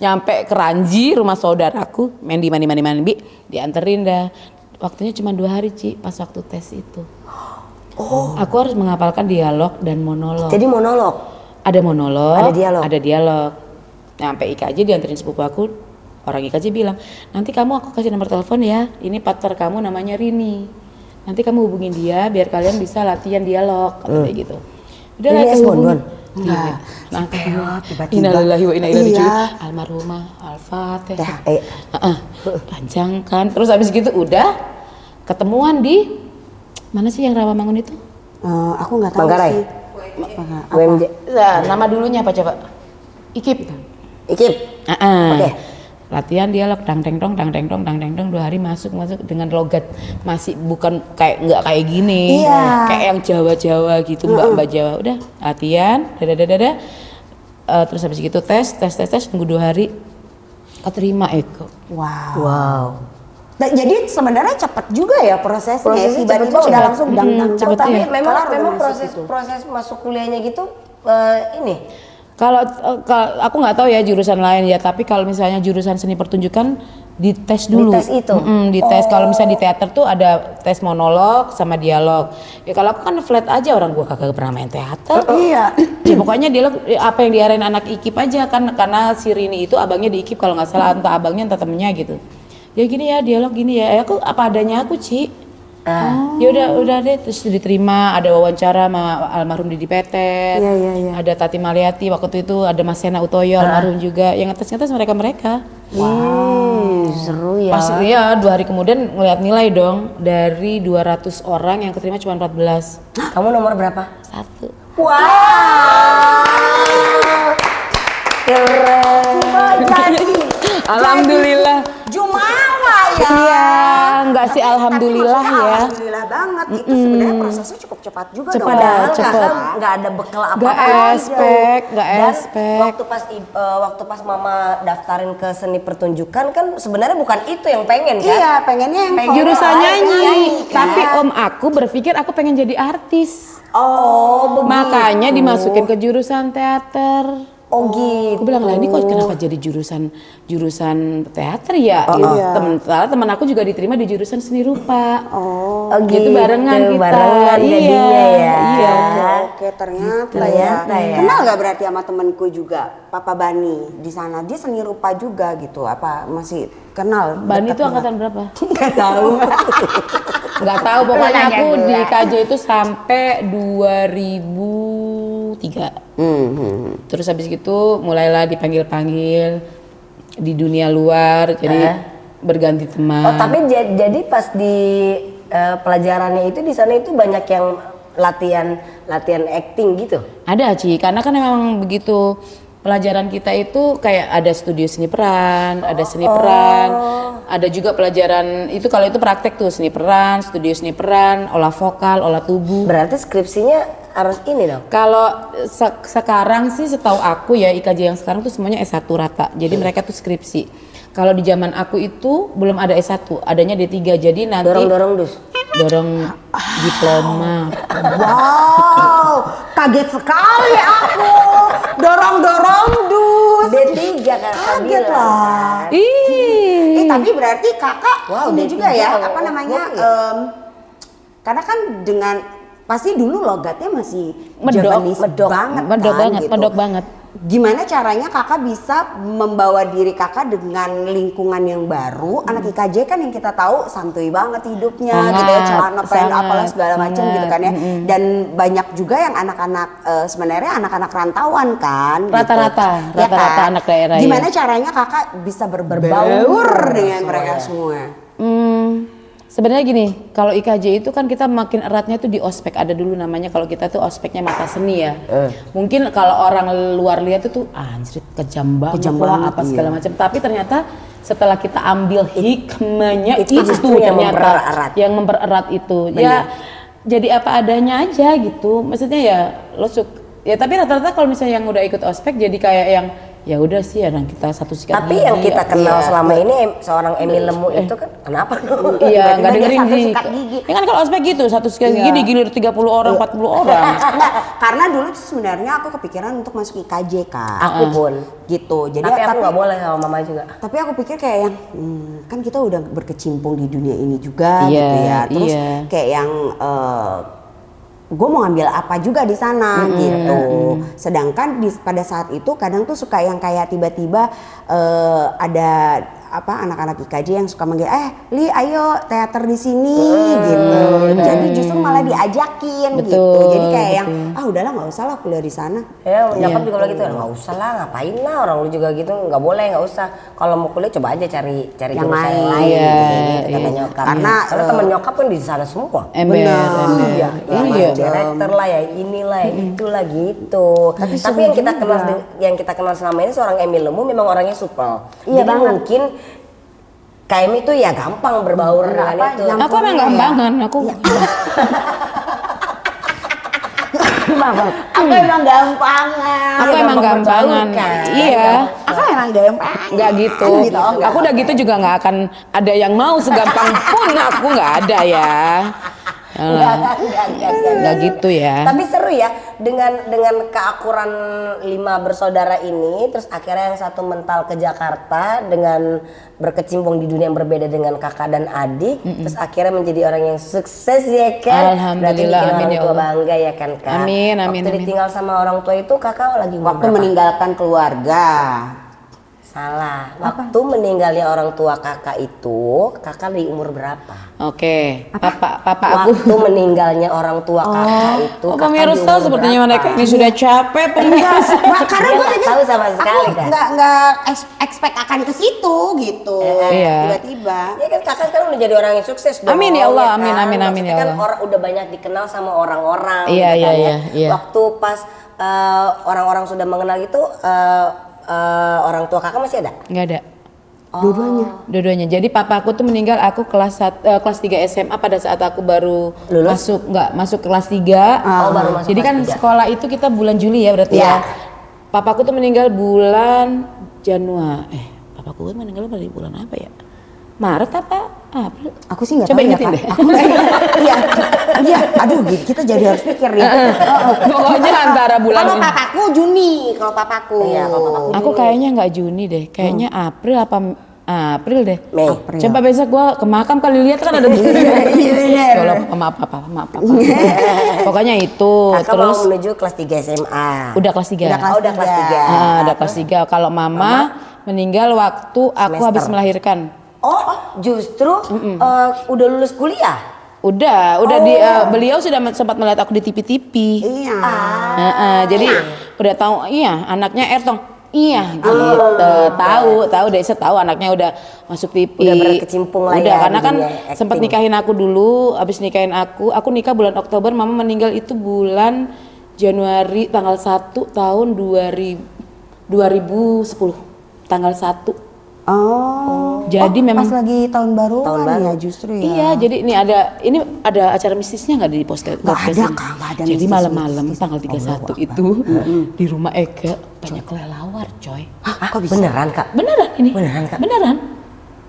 Nyampe Keranji, rumah saudaraku, mandi, dianterin dah. Waktunya cuma 2 hari Ci, pas waktu tes itu. Aku harus menghafalkan dialog dan monolog. Jadi monolog. Ada monolog, Ada dialog. Nyampe IKJ dianterin sepupu aku, orang IKJ bilang, nanti aku kasih nomor telepon ya, ini partner kamu namanya Rini. Nanti kamu hubungin dia biar kalian bisa latihan dialog, kayak gitu. Udah lah, Rini S. Bonbon. Nah, tiba-tiba. innalillahi wa inna ilaihi raji'un. Iya. Almarhumah, Al-Fatihah. Eh, Panjang kan. Terus habis gitu udah ketemuan di mana sih yang Rawamangun itu? Aku nggak tahu Manggarai. sih. UMJ. Nah, nama dulunya apa coba? IKIP. Ikip. Oke. Latihan dialog dang deng dong 2 hari masuk dengan logat masih bukan nggak kayak gini. Iya. Kayak yang Jawa gitu, mbak Jawa. Udah latihan terus habis gitu tes tunggu 2 hari keterima Eko. Wow. Nah, jadi sebenarnya cepat juga ya prosesnya. Prosesnya Tiba-tiba cepet, udah cepet. langsung dang. cepet, Tapi iya. memang proses masuk kuliahnya gitu ini. Kalau aku nggak tahu ya jurusan lain ya, tapi kalau misalnya jurusan seni pertunjukan dites dulu. Dites itu? Dites. Kalau misalnya di teater tuh ada tes monolog sama dialog. Ya kalau aku kan flat aja, orang gua kagak pernah main teater. Iya. Ya, pokoknya dialog apa yang diarahin anak IKIP aja kan, karena si Rini itu abangnya di IKIP kalau nggak salah, entah abangnya entah temennya gitu. Ya gini ya, dialog gini ya. Aku apa adanya aku, Ci. Ya udah deh, terus diterima, ada wawancara sama almarhum Didi Petet. Iya. Ada Tati Maliati waktu itu, ada Mas Sena Utoyo almarhum juga. Yang ngetes mereka. Seru ya. Pas ya 2 hari kemudian ngeliat nilai dong, dari 200 orang yang keterima cuma 14. Kamu nomor berapa? 1. Wow. Keren. Alhamdulillah. Jumawa ya. Iya, enggak sih, alhamdulillah Tapi ya. Alhamdulillah banget. Itu sebenarnya prosesnya cukup cepat juga dong. Padahal cepet. nggak ada bekal apa-apa. Nggak expect, nggak Dan expect. waktu pas mama daftarin ke seni pertunjukan kan sebenarnya bukan itu yang pengen kan? Iya, pengennya yang Jurusan nyanyi, kan? tapi om aku berpikir aku pengen jadi artis. Oh, begitu. Makanya dimasukin ke jurusan teater. Oh gitu. Aku bilang lah, ini kok kenapa jadi jurusan teater ya? Temen aku juga diterima di jurusan seni rupa. Oh Gitu, barengan kita. Barengan jadinya ya. Iya. Oke, ternyata Ternyata ya. Kenal nggak berarti sama temenku juga, Papa Bani di sana. Dia seni rupa juga gitu. Apa masih kenal? Bani deket itu nggak? angkatan berapa? Nggak tahu. Nggak tahu, pokoknya Nanya aku gula. di KJ itu sampai 2003. Terus habis gitu mulailah dipanggil-panggil di dunia luar, jadi berganti teman. Oh tapi jadi pas di pelajarannya itu di sana itu banyak yang latihan acting gitu. Ada Ci, karena kan memang begitu pelajaran kita itu kayak ada studio seni peran, ada seni peran, ada juga pelajaran itu kalau itu praktek tuh seni peran, studio seni peran, olah vokal, olah tubuh. Berarti skripsinya harus ini dong. Kalau sekarang sih setahu aku ya IKJ yang sekarang tuh semuanya S1 rata. Jadi mereka tuh skripsi. Kalau di zaman aku itu belum ada S1, adanya D3. Jadi nanti Dorong dus. dorong diploma. Wow, kaget sekali aku. Dorong-dorong dus. D3 kan Kaget lah. Ih. Tapi berarti kakak Wow, ini D3 juga ya, oh, apa namanya? oh, Karena kan dengan pasti dulu logatnya masih Medok, Javanese banget medok kan, banget, gitu. medok banget. Gimana caranya kakak bisa membawa diri kakak dengan lingkungan yang baru? Anak IKJ kan yang kita tahu santuy banget hidupnya, Sangat, gitu ya, celana pendek sangat, apalah segala macam sangat. gitu kan ya. Dan banyak juga yang anak-anak sebenarnya anak-anak rantauan kan. Rata-rata, gitu. Ya rata-rata kan? anak daerah, ya. Gimana caranya kakak bisa berbaur dengan mereka semua? Sebenarnya gini, kalau IKJ itu kan kita makin eratnya tuh di ospek. Ada dulu namanya kalau kita tuh ospeknya mata seni ya. Mungkin kalau orang luar lihat itu anjir kejam banget lah, apa segala macam. Tapi ternyata setelah kita ambil hikmahnya itu justru yang ternyata mempererat. yang mempererat itu. Ya jadi apa adanya aja gitu. Maksudnya ya lo ya tapi rata-rata kalau misalnya yang udah ikut ospek jadi kayak yang ya udah sih orang kita satu sikat Tapi gigi, yang kita kenal iya. selama ini seorang Emil Lemu itu kan kenapa dong? Iya, nggak Tiba-tiba dia dengerin satu sih. sikat gigi. Ya kan kalau ospek gitu, satu sikat gigi Iya. digilir 30 orang, 40 orang. Enggak, karena dulu tuh sebenarnya aku kepikiran untuk masuk IKJ kak. Aku pun. Gitu. Jadi Tapi aku nggak boleh sama mama juga. Tapi aku pikir kayak yang kan kita udah berkecimpung di dunia ini juga Iya, gitu ya. Terus iya. kayak yang gue mau ngambil apa juga di sana gitu. Sedangkan pada saat itu kadang tuh suka yang kayak tiba-tiba ada apa anak-anak IKJ yang suka manggil Li ayo teater di sini gitu. Jadi justru malah diajakin gitu. Betul, Jadi kayak yang betul. udahlah nggak usah lah kuliah di sana. Ya, nyokap juga bilang gitu, nggak usah lah, ngapain lah orang lu juga gitu, nggak boleh, nggak usah. Kalau mau kuliah coba aja cari Yang jurusan yang lain. lain, Iya, gitu, kata iya. nyokap. Karena, teman nyokap kan di sana semua. Ember, ember. Iya, Iya. director lah ya, inilah ya, itulah gitu. Tapi yang kita kenal, yang kita kenal selama ini seorang Emil Lemu memang orangnya supel. Iya Jadi banget. mungkin KM itu ya gampang berbaur dengan Apa, itu. nyam- Aku emang gampangan, aku Aku emang gampangan. aku emang gampangan. kan. Iya. Aku emang gampang. Nggak gitu. Gitu, oh, nggak. Aku udah gitu juga nggak akan ada yang mau segampang pun aku nggak ada ya. Yalah. Nggak gitu ya. Tapi seru ya dengan keakuran 5 bersaudara ini, terus akhirnya yang satu mental ke Jakarta dengan berkecimpung di dunia yang berbeda dengan kakak dan adik, terus akhirnya menjadi orang yang sukses ya kan. Berarti Alhamdulillah, bikin amin orang ya tua Allah. bangga ya kan kak. Amin, amin, Waktu amin. ditinggal sama orang tua itu kakak lagi umur Waktu berapa? meninggalkan keluarga. Salah. Waktu meninggalnya orang tua kakak itu, kakak di umur berapa? Oke. Papa aku. Waktu meninggalnya orang tua kakak itu, Oh, kakak di pemirsa umur sepertinya berapa? mereka ini sudah capek pemirsa. Karena Dia gue nggak tadi tahu sama sekali kan. nggak expect akan ke situ gitu. Iya. Tiba-tiba. Ya kan kakak sekarang udah jadi orang yang sukses dong. Amin ya Allah, kan? amin, amin, amin Maksudnya ya kan Allah. orang udah banyak dikenal sama orang-orang. Iya, gitu kan, iya, ya. iya. Waktu pas orang-orang sudah mengenal itu orang tua kakak masih ada? Nggak ada. Dua-duanya. Dua-duanya. Jadi papa aku tuh meninggal aku kelas 3 SMA pada saat aku baru Lulus? masuk kelas 3. Oh, baru masuk Jadi kelas kan 3. sekolah itu kita bulan Juli ya berarti Iya. ya. Papaku tuh meninggal bulan Januari. Papaku meninggal pada bulan apa ya? Maret apa? April? Aku sih nggak Coba tahu ya ingetin Kak. deh. Aku iya, iya. Aduh, kita jadi harus pikir nih. Pokoknya antara bulan Kalau ini. papaku Juni, kalau papaku. Iya, kalau papaku Aku kayaknya nggak Juni deh, kayaknya April apa April deh. Mei. April. Coba besok gua ke makam kali lihat kan ada tuh. Iya. Maaf papa. Pokoknya itu. Kakak Terus mau menuju kelas 3 SMA. udah kelas 3. Udah kelas 3. Udah kelas 3. Kalau mama meninggal waktu aku habis Semester. melahirkan. Oh, justru udah lulus kuliah? Udah beliau sudah sempat melihat aku di TV-TV. Iya. Jadi udah tahu iya anaknya Ertong. Iya gitu. Tahu deh tahu anaknya udah masuk TV. Udah berkecimpung lah Udah ya karena di kan dunia sempat acting. nikahin aku dulu, habis nikahin aku nikah bulan Oktober, mama meninggal itu bulan Januari tanggal 1 tahun 2010. Tanggal 1. Oh. Jadi memang pas lagi tahun baru Tahun kan baru. ya justru ya. iya, jadi ini ada acara mistisnya nggak di podcast? Nggak ada, Kak, nggak ada Jadi mistis- malam-malam mistis. tanggal 31 itu di rumah Ega banyak kelelawar, coy. Hah, kok bisa? Beneran Kak? Beneran ini? Beneran, Kak? Beneran.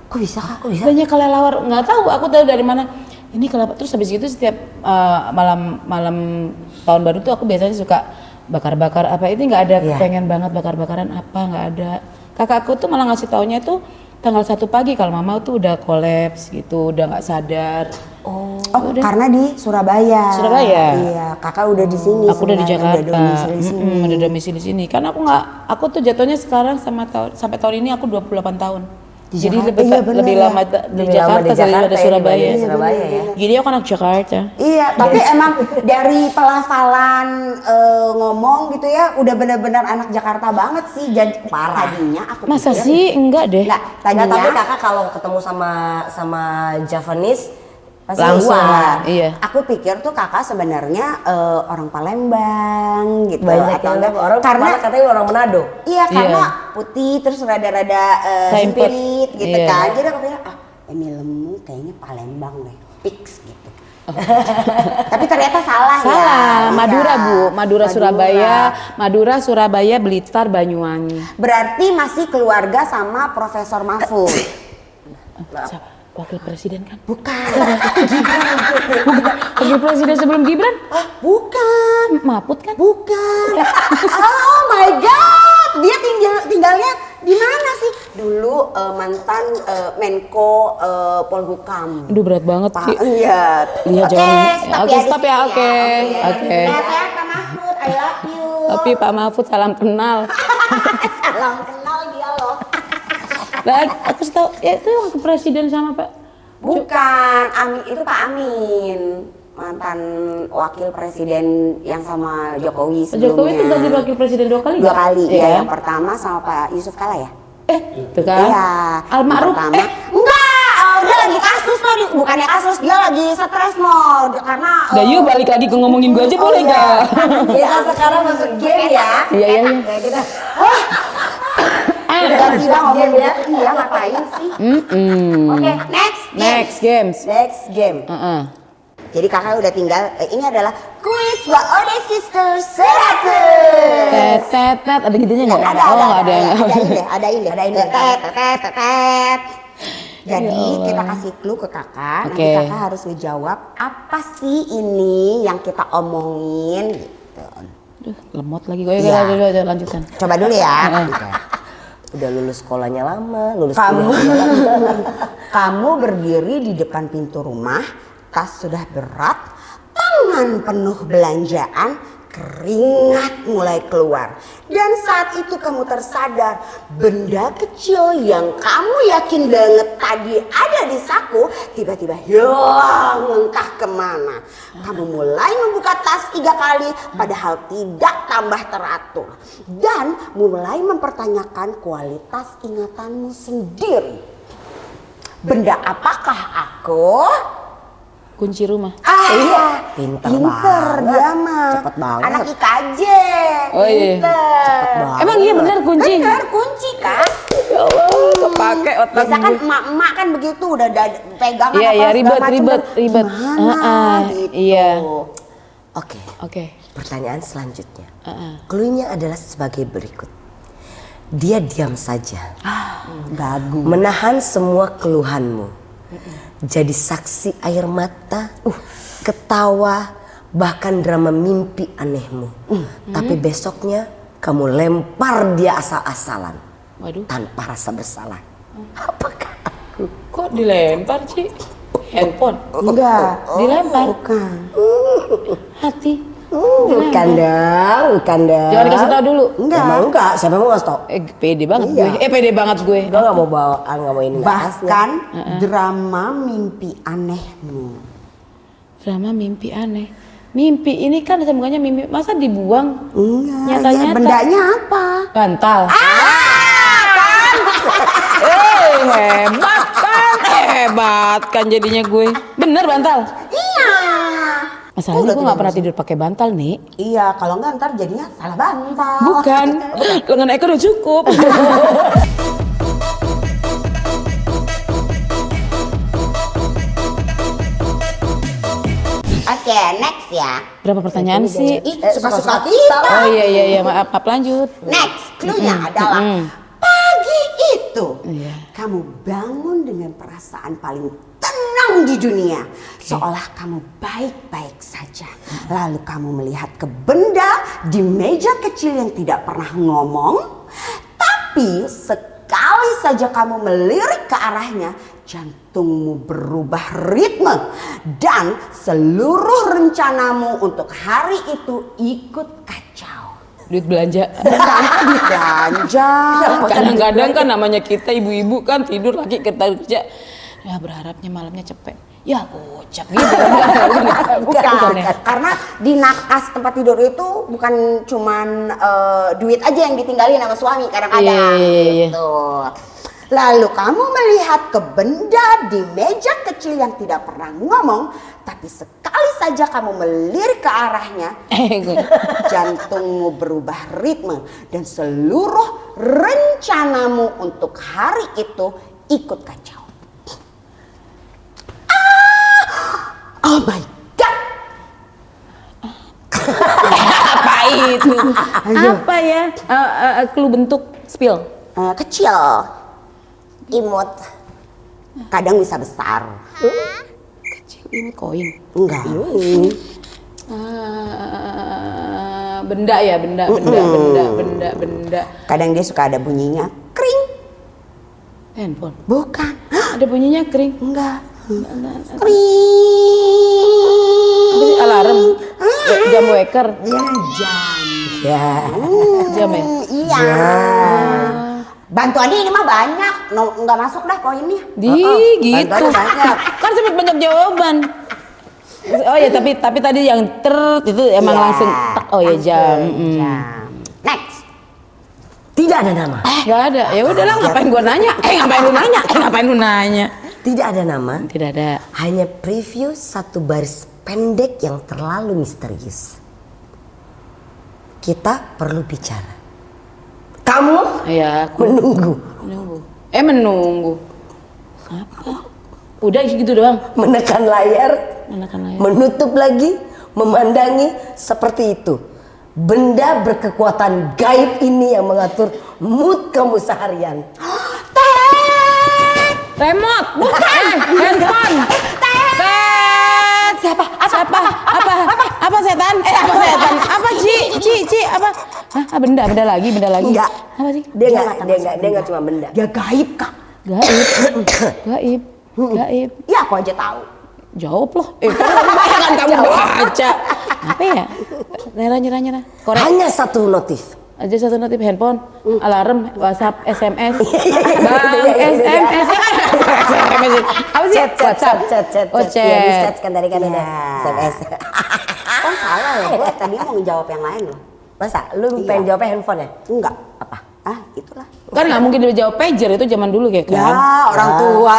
Kok bisa Kak? Kok bisa? Banyak kelelawar, nggak tahu, aku tahu dari mana. Ini kelapa, terus habis itu setiap malam tahun baru tuh aku biasanya suka bakar-bakar apa, ini nggak ada Iya. pengen banget bakar-bakaran apa, nggak ada. Kakakku tuh malah ngasih taunya tuh tanggal 1 pagi kalau mama tuh udah kolaps gitu, udah nggak sadar. Oh, karena di Surabaya. Surabaya. Iya, Kakak udah di sini. Aku udah di sebenarnya, Jakarta, Udah domisili di sini. udah domisili di sini. Karena aku tuh jatuhnya sekarang sampai tahun ini aku 28 tahun. Di Jadi Jakarta, lebih, iya bener lebih ya. lama di Lebih lama di Jakarta daripada Jakarta ya, Surabaya. dibanding Surabaya ya. Jadi aku anak Jakarta. Iya, tapi emang dari pelafalan ngomong gitu ya, udah benar-benar anak Jakarta banget sih. Jadi tadinya aku Masa pikir- sih? Enggak deh. Nggak, Nggak, tadinya tapi kakak kalau ketemu sama Javanese pasti Langsung, luar. iya. Aku pikir tuh kakak sebenarnya orang Palembang gitu. Banyak atau yang enggak, orang karena malah katanya orang Manado. iya karena Iya. putih terus rada-rada Sempit. sempit gitu Iya. kan. Jadi aku pikir ini lemu kayaknya Palembang deh, fix gitu. Tapi ternyata salah ya. Salah, Madura Iya. Bu, Madura Surabaya, Blitar, Banyuwangi. Berarti masih keluarga sama Profesor Mahfud. Siapa? Wakil Presiden kan? Bukan. Wakil Presiden sebelum Gibran? Bukan. Mahfud kan? Bukan. Oh my god. Dia tinggalnya di mana sih? Dulu mantan Menko Polhukam. Aduh berat banget Pak, Ki. iya. Iya, Oke, jangan. stop Oke, ya di stop sini ya, oke. Oke. Sehat Pak Mahfud, I love you. Tapi Pak Mahfud salam kenal. Salam kenal dia loh. Nah, aku tahu ya itu wakil presiden sama Pak. Bukan, Amin itu Pak Amin. Mantan wakil presiden yang sama Jokowi sebelumnya. Jokowi itu ganti wakil presiden 2 kali. 2 kali. Iya. Ya, yang pertama sama Pak Yusuf Kala ya. Itu kan. Iya. Almarhum. Yang pertama. Enggak, dia lagi kasus loh, bukannya kasus, dia lagi stres mode karena Dah yuk balik lagi ke ngomongin gue aja boleh iya. nggak? Kita sekarang masuk game ya. Iya iya. Ya, kita tiba-tiba ngomong ya. Iya, ngapain sih? Oke, next. Next games. next game. Heeh. Jadi kakak udah tinggal, ini adalah kuis WOD Sisters 100. Tet ada gitunya nggak? Ada, Oh nggak ada. ada ini. Jadi kita kasih clue ke kakak, nanti Oke. kakak harus ngejawab apa sih ini yang kita omongin gitu. Aduh, lemot lagi gue. Iya. Udah lanjutkan. Coba dulu ya. Gitu. Udah lulus sekolahnya lama, lulus Kamu kuliah. kamu berdiri di depan pintu rumah, tas sudah berat, tangan penuh belanjaan, keringat mulai keluar. Dan saat itu kamu tersadar benda kecil yang kamu yakin banget tadi ada di saku tiba-tiba hilang entah kemana. Kamu mulai membuka tas 3 kali padahal tidak tambah teratur. Dan mulai mempertanyakan kualitas ingatanmu sendiri. Benda apakah aku? Kunci rumah. Iya, Pinter banget. dia mah. Cepet banget. Anak IKJ. Oh iya. Pinter. Emang iya benar kunci? Bener kunci kan? Ya Allah, kepake otak Biasa kan gue. emak-emak kan begitu udah pegangan Iya, apa iya, segala ribet, macem, ribet, dan ribet. Gimana gitu. Iya. Oke, Oke. pertanyaan selanjutnya. Heeh. Cluenya adalah sebagai berikut. Dia diam saja, Gagu. menahan semua keluhanmu. Jadi saksi air mata, ketawa, bahkan drama mimpi anehmu. Tapi besoknya kamu lempar dia asal-asalan Waduh. tanpa rasa bersalah. Apakah aku? Kok dilempar sih? Handphone. Enggak. Dilempar. Bukan. Hati. Bukan dong, bukan dong. Jangan dikasih tahu dulu. Enggak. Emang enggak, siapa mau ngasih tau? Pede banget Iya. gue. Pede banget gue. Gue gak mau bawa, gak mau ini Bahkan drama mimpi anehmu. Drama mimpi aneh. Mimpi ini kan sambungannya mimpi. Masa dibuang? Enggak. Nyata-nyata. Ya, bendanya apa? Bantal. Hebat kan? Hebat kan jadinya gue. Bener bantal. Iya. Masalahnya gue gak pernah tidur pakai bantal nih. Iya, kalau enggak ntar jadinya salah bantal. Bukan. Lengan Eko udah cukup. Oke, next ya. Berapa pertanyaan sih? Ih, suka-suka kita. Oh iya, maaf lanjut. Next, clue-nya adalah pagi itu Iya. kamu bangun dengan perasaan paling tenang di dunia, seolah kamu baik-baik saja. Lalu kamu melihat ke benda di meja kecil yang tidak pernah ngomong, tapi sekali saja kamu melirik ke arahnya, jantungmu berubah ritme dan seluruh rencanamu untuk hari itu ikut kacau. Duit belanja. Belanja. Kadang-kadang kan namanya kita ibu-ibu kan tidur lagi kita kerja. Ya berharapnya malamnya cepet. Ya gocap gitu. Bukan, ya? karena di nakas tempat tidur itu bukan cuman duit aja yang ditinggalin sama suami kadang-kadang. Iya. Gitu. Lalu kamu melihat ke benda di meja kecil yang tidak pernah ngomong, tapi sekali saja kamu melirik ke arahnya, jantungmu berubah ritme dan seluruh rencanamu untuk hari itu ikut kacau. Oh my God! Apa itu? Apa ya? Clue bentuk spill. Kecil, imut, kadang bisa besar. Kecil ini koin. Enggak. Benda ya, benda. Kadang dia suka ada bunyinya kring. Handphone. Bukan. Ada bunyinya kering. Enggak. Apa Kring. sih, alarm? Jam waker. Ya jam. Ya. Jam ya? Iya. Bantuannya ini mah banyak. Nggak masuk dah koinnya. Gitu. banyak. Kan sempat banyak jawaban. Oh ya, tapi tadi yang itu emang Iya, langsung oh ya jam. Jam. Next. Tidak ada nama. Gak ada. Ya udahlah, ngapain gua nanya? Ngapain lu nanya? Tidak ada nama. Tidak ada. Hanya preview satu baris pendek yang terlalu misterius. Kita perlu bicara. Kamu Ya, aku menunggu. menunggu. Apa? Udah gitu doang. Menekan layar, Menekan layar. menutup lagi, memandangi seperti itu. Benda berkekuatan gaib ini yang mengatur mood kamu seharian. Remote, bukan. Handphone. Siapa? Apa setan? Apa setan? Apa Ci? Apa? Hah, benda lagi. Enggak. Apa sih? Dia enggak cuma benda. Dia gaib kak. Gaib. Iya aku aja tahu. Jawab loh. Kan kamu baca. Apa ya? Nyerah. Korek. Hanya satu notif. Aja satu notif handphone, alarm, WhatsApp, SMS. Bang, SMS. Apa sih? Chat. Oh, Ya, di chat. chat kan tadi kan ada SMS. Kok salah ya? Gue tadinya mau ngejawab yang lain loh. Masa lu Iya. pengen jawabnya handphone ya? Enggak. Apa? Itulah. Kan nggak mungkin dia jawab pager, itu zaman dulu kayak kan. Ya orang tua.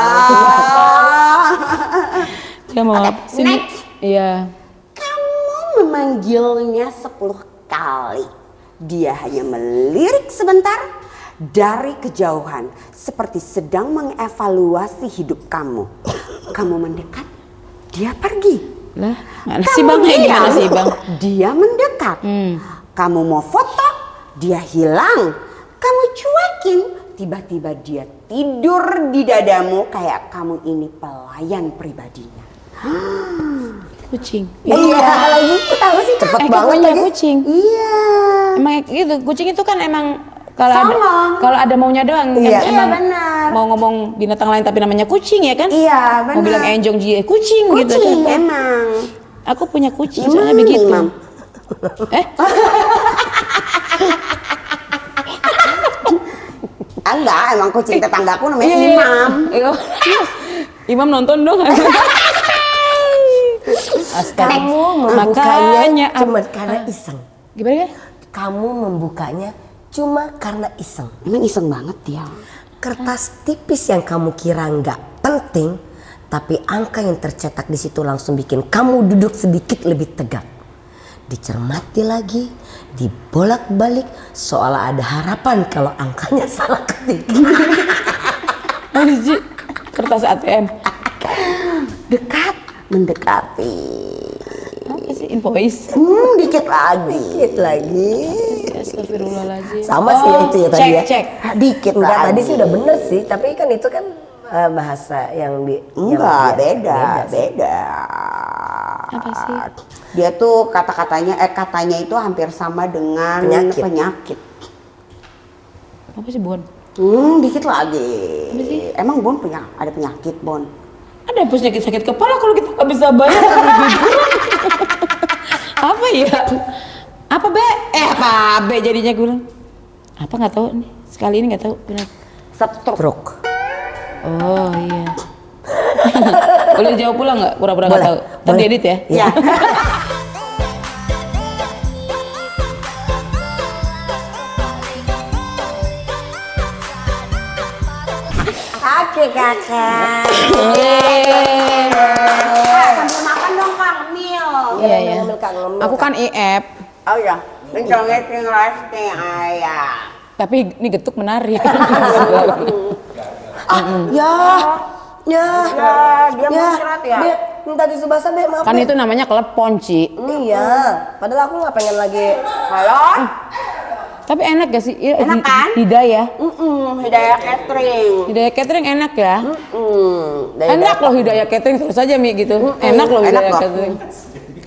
Dia mau Oke, sini. next. Iya. Kamu memanggilnya 10 kali. Dia hanya melirik sebentar dari kejauhan, seperti sedang mengevaluasi hidup kamu. Kamu mendekat, dia pergi. Lah, mana sih Bang? Gimana sih Bang? Dia mendekat. Kamu mau foto, dia hilang. Kamu cuekin, tiba-tiba dia tidur di dadamu kayak kamu ini pelayan pribadinya. Kucing. Iya lagi. Tahu sih cepet banget punya lagi. kucing. Iya. Emang gitu, kucing itu kan emang Sama. kalau ada maunya doang. Iya. Emang Iya, benar. mau ngomong binatang lain tapi namanya kucing ya kan? Iya, benar. Mau bilang enjong kucing gitu. Kucing emang. Aku punya kucing soalnya begitu. Imam. Enggak, emang kucing tetanggaku namanya Imam. Imam nonton dong. Astaga. Kamu Makanya, membukanya cuma karena iseng. Gimana ya? Kamu membukanya cuma karena iseng. Emang iseng banget dia. Kertas tipis yang kamu kira nggak penting, tapi angka yang tercetak di situ langsung bikin kamu duduk sedikit lebih tegak. Dicermati lagi, dibolak-balik, seolah ada harapan kalau angkanya salah ketik. Ji, kertas ATM. Dekat, mendekati. sih? Invoice? Dikit lagi. Dikit lagi. Astagfirullahaladzim. Sama sih ya itu ya tadi ya. Cek. Dikit Enggak, lagi. tadi sih udah bener sih, tapi kan itu kan bahasa yang di Enggak, yang beda. Apa sih? Dia tuh katanya itu hampir sama dengan penyakit. Apa sih Bon? Dikit lagi. Emang Bon ada penyakit, Bon? Ada penyakit sakit kepala kalau kita nggak bisa bayar. Apa ya? Apa B jadinya gue bilang. Apa nggak tahu nih. Sekali ini nggak tahu benar. Stroke. Oh iya. Boleh jawab pula nggak? Pura-pura nggak tahu. Tapi edit ya. Iya. Oke kakak. Sambil makan dong Kang Mil. Iya ya. Ngambil Kak, ngambil, Aku kan IF. Oh iya, ngeting resti ayah. Tapi ini getuk menarik. Ya, Dia mau istirahat ya? Be, minta tisu basah Be, maaf Kan Be. itu namanya klepon, Ci. Iya, padahal aku nggak pengen lagi. Halo? Tapi enak gak sih? Enak kan? Hidayah. Hidayah Catering. Hidayah catering enak ya? Dari Enak loh Hidayah catering terus aja Mi gitu. Enak loh enak Hidayah loh. catering.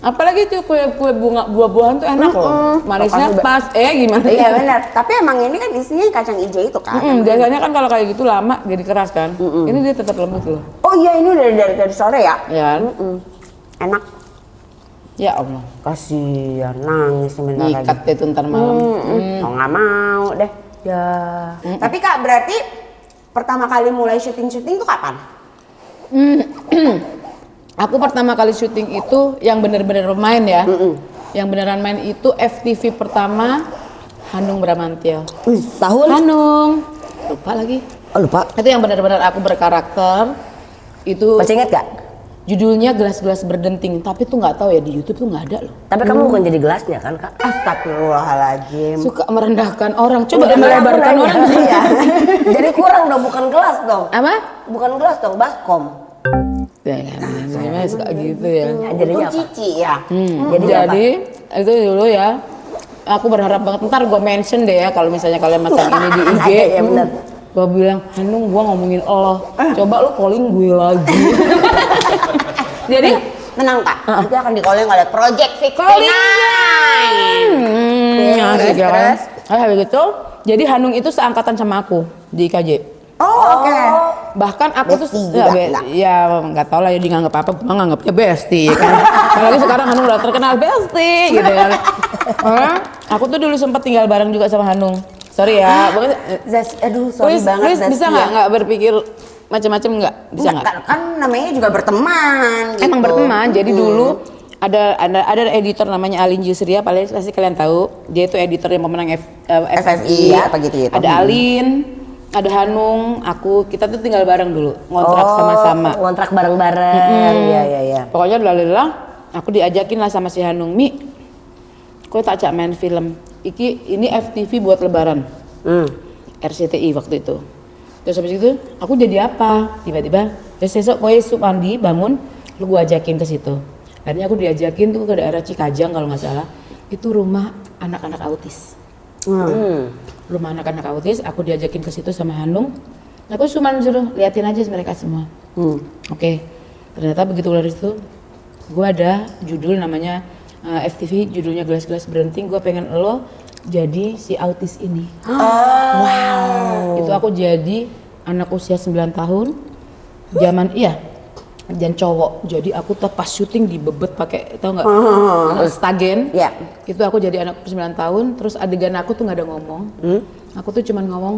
Apalagi tuh kue bunga buah-buahan tuh enak loh. Manisnya pas. Gimana? Iya benar. Tapi emang ini kan isinya kacang hijau itu kan. Biasanya kan kalau kayak gitu lama jadi keras kan. Ini dia tetap lembut loh. Oh iya ini dari sore ya? Ya. Enak. Ya Allah. Kasihan nangis sebentar lagi. Ikat itu ntar malam. Oh nggak mau deh. Ya. Tapi Kak berarti pertama kali mulai syuting tuh kapan? Aku pertama kali syuting itu yang bener-bener main ya. Yang beneran main itu FTV pertama Hanung Bramantyo. Tahun? Hanung. Lupa lagi. Oh lupa. Itu yang benar-benar aku berkarakter. Itu Masih inget gak? judulnya Gelas-gelas Berdenting, tapi tuh nggak tahu ya di YouTube tuh nggak ada loh. Tapi kamu bukan jadi gelasnya kan kak? Astagfirullahaladzim. Suka merendahkan orang, coba Iya, melebarkan aku orang. nanya. Iya. Jadi kurang dong, bukan gelas dong. Apa? Bukan gelas dong, baskom. Ya kan, memang suka gitu ya. Jadinya apa? Cici ya. Jadi itu dulu ya. Aku berharap banget ntar gue mention deh ya kalau misalnya kalian masang ini di IG. Iya, bener. Gue bilang, Hanung gue ngomongin Allah. Coba lu calling gue lagi. Jadi Tenang Kak, nanti akan di-calling oleh Project 69. asik ya kan. Habis itu, jadi Hanung itu seangkatan sama aku di IKJ. Oh oke. Bahkan aku tuh Bestie juga, enggak? ya nggak tahu lah ya dia nganggap apa, cuma nganggapnya bestie kan. Apalagi sekarang Hanung udah terkenal bestie gitu kan. Aku tuh dulu sempat tinggal bareng juga sama Hanung. Sorry ya, pokoknya Aduh sorry banget Please, bisa nggak berpikir macam-macam nggak? Bisa nggak? Kan namanya juga berteman gitu. Emang berteman. Jadi dulu ada editor namanya Alin Yusria, pasti kalian tahu. Dia itu editor yang pemenang FFI ya, apa gitu. Ada Alin, ada Hanung, aku, kita tuh tinggal bareng dulu, ngontrak sama-sama. Ngontrak bareng-bareng. Iya, iya, iya. Pokoknya lalala, aku diajakin lah sama si Hanung, Mi, kau tak ajak main film. Ini FTV buat Lebaran, RCTI waktu itu. Terus habis itu, aku jadi apa? Tiba-tiba, besok kau Supandi bangun, lu gua ajakin ke situ. Akhirnya aku diajakin tuh ke daerah Cikajang kalau nggak salah. Itu rumah anak-anak autis. Rumah anak-anak autis, aku diajakin ke situ sama Hanung. Aku cuma suruh liatin aja mereka semua. Oke. Ternyata begitu dari situ, gua ada judul namanya FTV, judulnya Gelas-gelas Berdenting. Gua pengen lo jadi si autis ini. Wow. Itu aku jadi anak usia 9 tahun. Dan cowok. Jadi aku tuh pas syuting dibebet pakai, tau nggak? Stagen. Iya. Itu aku jadi anak 9 tahun. Terus adegan aku tuh nggak ada ngomong. Aku tuh cuman ngomong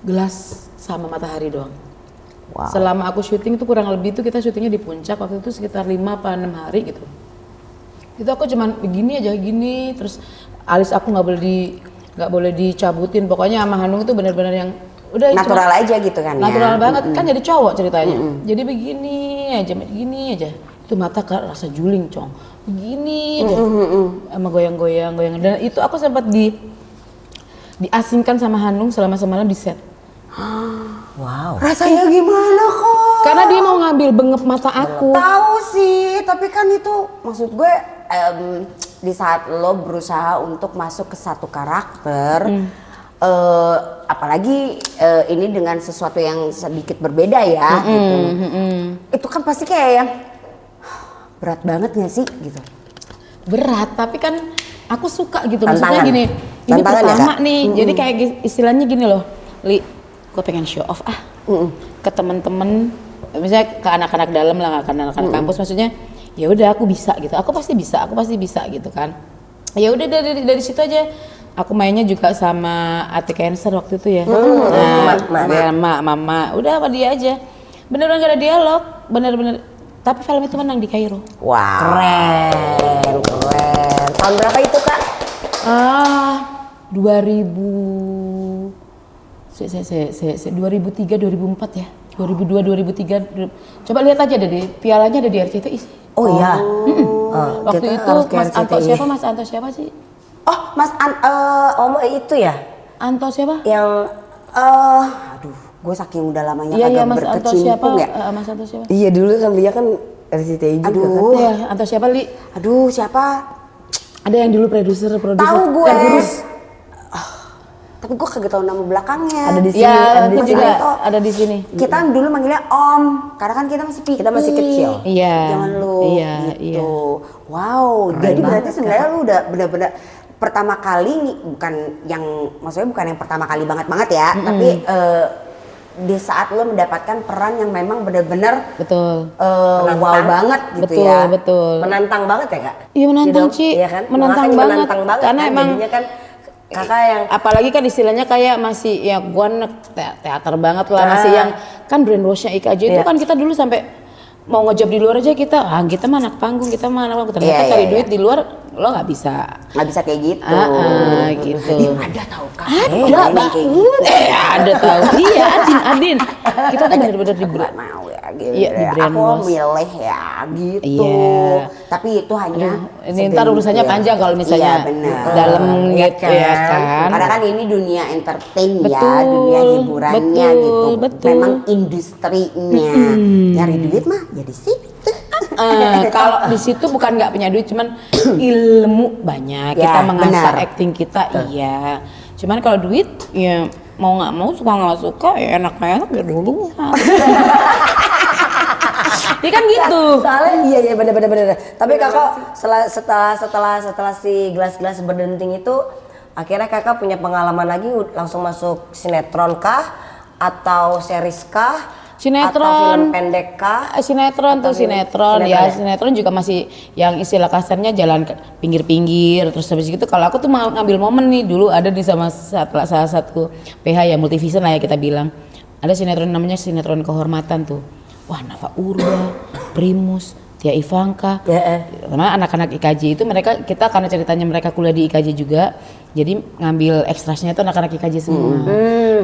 gelas sama matahari doang. Wow. Selama aku syuting tuh kurang lebih tuh kita syutingnya di puncak waktu itu sekitar 5 apa 6 hari gitu. Itu aku cuman begini aja gini, terus alis aku nggak boleh dicabutin. Pokoknya sama Hanung itu benar-benar yang udah Natural aja gitu kan ya. natural banget kan, jadi cowok ceritanya. Jadi begini aja. Itu mata rasa juling, Cong. Begini aja. Sama goyang-goyang. Dan itu aku sempat diasingkan sama Hanung selama semalam di set. Wow. Rasanya gimana kok? Karena dia mau ngambil bengep mata aku. Tahu sih, tapi kan itu maksud gue di saat lo berusaha untuk masuk ke satu karakter, apalagi ini dengan sesuatu yang sedikit berbeda ya, gitu. Itu kan pasti kayak yang berat banget gak sih gitu? Berat, tapi kan aku suka gitu. Tantangan. Maksudnya gini, ini Tantangan ya, pertama Kak? nih. Jadi kayak istilahnya gini loh, Li, gue pengen show off ke temen-temen, misalnya ke anak-anak dalam lah, ke anak-anak kampus. Maksudnya, ya udah aku bisa gitu. Aku pasti bisa gitu kan. Ya udah dari situ aja. Aku mainnya juga sama Ati Cancer waktu itu ya. Mama. Udah sama dia aja. Bener-bener gak ada dialog, bener-bener. Tapi film itu menang di Kairo. Wow. Keren. Tahun berapa itu Kak? 2003 2004 ya. 2002 2003. Coba lihat aja deh, pialanya ada di RCTI sih. Oh iya. Waktu kita itu harus ke Mas Anto RCTI. siapa? Mas Anto siapa sih? Oh, Itu ya? Anto siapa? Yang aduh, gue saking udah lamanya Iya kagak Mas Anto siapa? berkecimpung ya. Mas Anto siapa? iya dulu kan dia kan RCTI juga kan. Aduh, Iya, Anto siapa Li? aduh siapa? Ada yang dulu produser. Tahu gue. Yang kurus. Tapi gue kagak tahu nama belakangnya. Ada di sini, Iya, ada di aku sini. juga Anto. ada di sini. Kita dulu manggilnya Om, karena kan kita masih pipi. Kita masih kecil. Iya. Zaman lu. Iya, gitu. iya. Wow, jadi berarti sebenarnya lu udah benar-benar pertama kali nih, maksudnya bukan yang pertama kali banget ya, tapi di saat lo mendapatkan peran yang memang benar-benar Betul. wow banget gitu Betul, ya. betul. Menantang banget ya Kak? Iya menantang Gitu, Ci, iya kan? menantang Makanya banget. menantang banget Karena kan, emang jadinya kan Kakak yang apalagi kan istilahnya kayak masih ya gua anak teater banget lah, masih yang kan brainwashnya IKJ itu Iya. kan kita dulu sampai mau ngejob di luar aja kita mah anak panggung, kita mah anak panggung. Ternyata Iya, cari iya, duit di luar lo nggak bisa. Nggak bisa kayak gitu. Gitu. Ada tahu kan? Ada kayak gitu. ada tahu. Iya, Adin. Kita tuh bener-bener di Nggak mau ya gitu. Iya, di Aku brainwash. milih ya gitu. Iya. Tapi itu hanya ini ntar urusannya segelintir. panjang kalau misalnya Iya, benar. dalam Iya gitu ya kan. Karena kan ini dunia entertain ya, Betul, dunia hiburannya betul, gitu. betul. Memang industrinya. Nyari duit mah ya di situ. Kalau di situ bukan nggak punya duit, cuman ilmu banyak. Ya, Kita mengasah benar. acting kita, iya. Cuman kalau duit, ya mau nggak mau, suka nggak suka, ya enak ya dulu. Dia kan gitu. soalnya iya bener. Tapi Kakak setelah si gelas-gelas berdenting itu akhirnya Kakak punya pengalaman lagi langsung masuk sinetron kah atau series kah? Sinetron. Atau film pendek kah? Sinetron Atau tuh sinetron ya, ya? sinetron juga masih yang istilah kasarnya jalan ke pinggir-pinggir. Terus habis gitu kalau aku tuh mau ngambil momen nih, dulu ada di salah satu PH ya, Multivision lah ya kita bilang, ada sinetron namanya sinetron kehormatan tuh. Wah, Nafa Urba, Primus, Tia Ivanka, karena anak-anak IKJ itu kita karena ceritanya mereka kuliah di IKJ juga, jadi ngambil ekstrasnya itu anak-anak IKJ semua.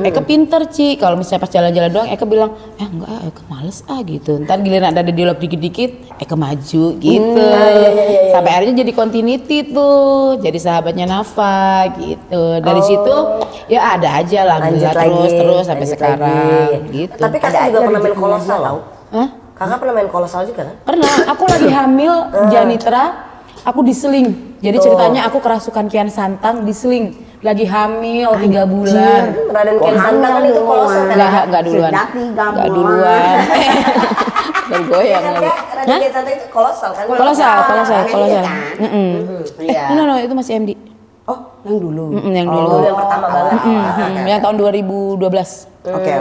Eka pinter Ci, kalau misalnya pas jalan-jalan doang Eka bilang, enggak Eka males gitu. Ntar giliran ada dialog dikit-dikit, Eka maju gitu. Sampai akhirnya jadi continuity tuh, jadi sahabatnya Nafa gitu. Dari situ ya ada aja lah terus sampai sekarang gitu. Tapi Kakak juga pernah main kolosal tau? Hah? Kakak pernah main kolosal juga kan? Pernah, aku lagi hamil Janitra, aku diseling. Jadi ceritanya aku kerasukan Kian Santang diseling. Lagi hamil 3 bulan. Raden Kian Santang kan itu kolosal kan? Enggak duluan. Sudah 3 Enggak duluan. Dan goyang Kan lagi. Kak, Raden Kian Santang itu kolosal kan? Kolosal. Iya. No, itu masih MD. Oh, yang dulu. Yang dulu. Dulu yang pertama banget. Yang tahun 2012. Oke.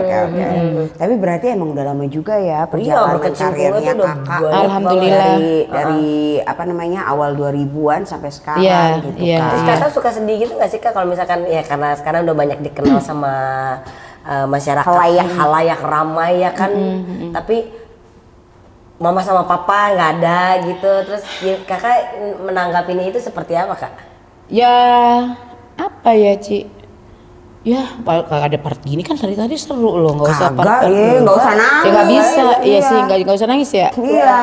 Tapi berarti emang udah lama juga ya Iya, perjalanan berkecimpungnya karirnya tuh udah kakak. banyak Alhamdulillah. Dari apa namanya awal 2000-an sampai sekarang Iya, gitu iya. kan. Terus Kakak suka sedih gitu gak sih Kak kalau misalkan ya karena sekarang udah banyak dikenal sama masyarakat halayak ramai ya kan, tapi mama sama papa nggak ada gitu, terus Kakak menanggapinya itu seperti apa Kak? Ya apa ya Ci? Ya kalau ada part gini kan tadi seru loh, nggak usah part. Nggak usah nangis. Ya nggak bisa, iya sih nggak usah nangis ya. Iya.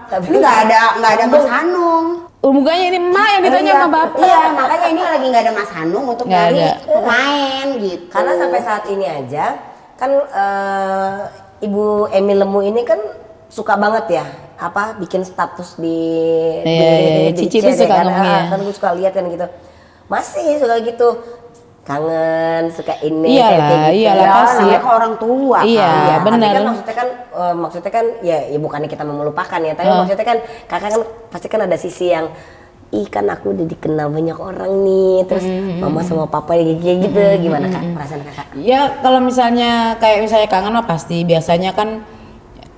Tapi nggak ada Mas Hanung. Mukanya ini emak yang ditanya sama bapak. Iya, makanya ini lagi nggak ada Mas Hanung untuk Nggak nyari ada. pemain gitu. Karena sampai saat ini aja kan Ibu Emi Lemu ini kan suka banget ya apa bikin status di Cici chat tuh suka kan. ngomongnya. Kan gue suka lihat kan gitu. Masih suka gitu. Kangen, suka ini Iyalah, kayak gitu. iyalah, Ya, pasti. namanya ke orang tua. Iya, kan. benar. Tapi kan maksudnya kan ya bukannya kita melupakan ya, tapi maksudnya kan kakak kan pasti kan ada sisi yang kan aku udah dikenal banyak orang nih, terus mama sama papa kayak gitu, gimana kak perasaan kakak? Ya kalau misalnya kayak misalnya kangen mah pasti. Biasanya kan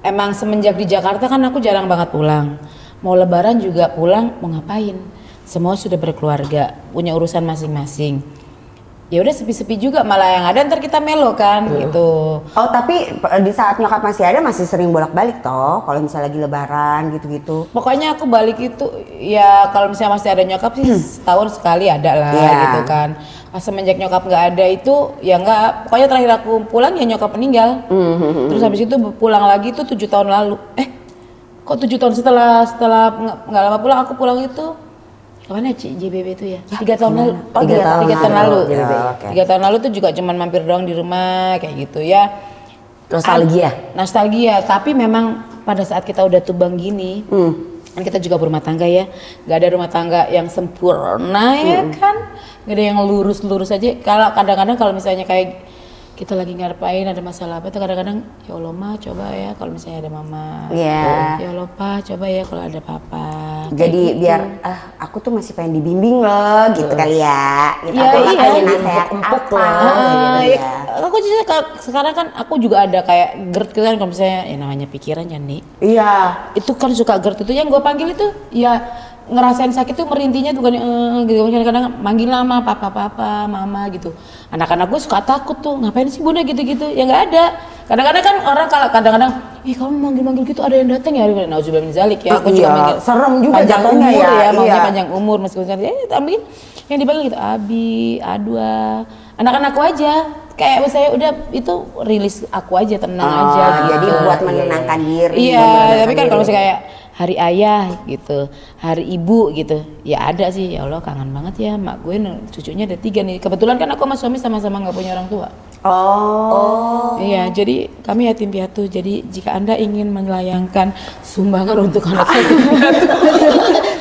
emang semenjak di Jakarta kan aku jarang banget pulang. Mau lebaran juga pulang mau ngapain? Semua sudah berkeluarga, punya urusan masing-masing. Ya udah sepi-sepi juga, malah yang ada ntar kita melo kan gitu. Oh tapi di saat nyokap masih ada masih sering bolak-balik toh kalau misalnya lagi lebaran gitu-gitu. Pokoknya aku balik itu ya kalau misalnya masih ada nyokap sih setahun sekali ada lah gitu kan. Pas semenjak nyokap nggak ada itu ya nggak, pokoknya terakhir aku pulang ya nyokap meninggal. Terus habis itu pulang lagi itu 7 tahun lalu. Kok 7 tahun setelah nggak lama pulang, aku pulang itu kapan ya JBB itu ya? 3 tahun lalu. Oh, 3 tahun lalu. JBB. Oke. 3 tahun lalu tuh juga cuman mampir doang di rumah kayak gitu ya. Nostalgia, tapi memang pada saat kita udah tubang gini, kan kita juga berumah tangga ya, nggak ada rumah tangga yang sempurna ya kan, nggak ada yang lurus-lurus aja. Kalau kadang-kadang kalau misalnya kayak kita lagi ngapain ada masalah apa itu kadang-kadang ya Allah ma coba ya kalau misalnya ada mama, Iya. ya Allah pa coba ya kalau ada papa. Jadi Kayak biar gitu. aku tuh masih pengen dibimbing loh gitu kali ya. Gitu. Iya, Aku iya. kasih nasihat Empuk apa lah. gitu Ya, ya. aku juga sekarang kan aku juga ada kayak GERD gitu kan kalau misalnya ya namanya pikiran ya nih. Iya. Itu kan suka GERD itu yang gue panggil itu ya ngerasain sakit tuh merintinya tuh kan gitu kadang-kadang manggil nama papa mama gitu. Anak-anak gue suka takut tuh ngapain sih bunda gitu-gitu ya nggak ada. Kadang-kadang kan orang kalau kadang-kadang kamu manggil-manggil gitu ada yang datang ya. Nauzubillah min zalik ya. Aku juga manggil serem juga panjang jatuhnya umur ya. maunya Iya. panjang umur meskipun tapi yang dipanggil gitu Abi, Adwa, anak-anakku aja. Kayak saya udah itu rilis aku aja tenang aja gitu. Jadi buat menenangkan diri. Iya, menenangkan tapi kan diri. kalau misalnya kayak hari ayah gitu, hari ibu gitu, ya ada sih. Ya Allah kangen banget ya, mak gue cucunya ada 3 nih. Kebetulan kan aku sama suami sama-sama nggak punya orang tua. Oh. Iya, jadi kami yatim piatu. Jadi jika Anda ingin melayangkan sumbangan untuk anak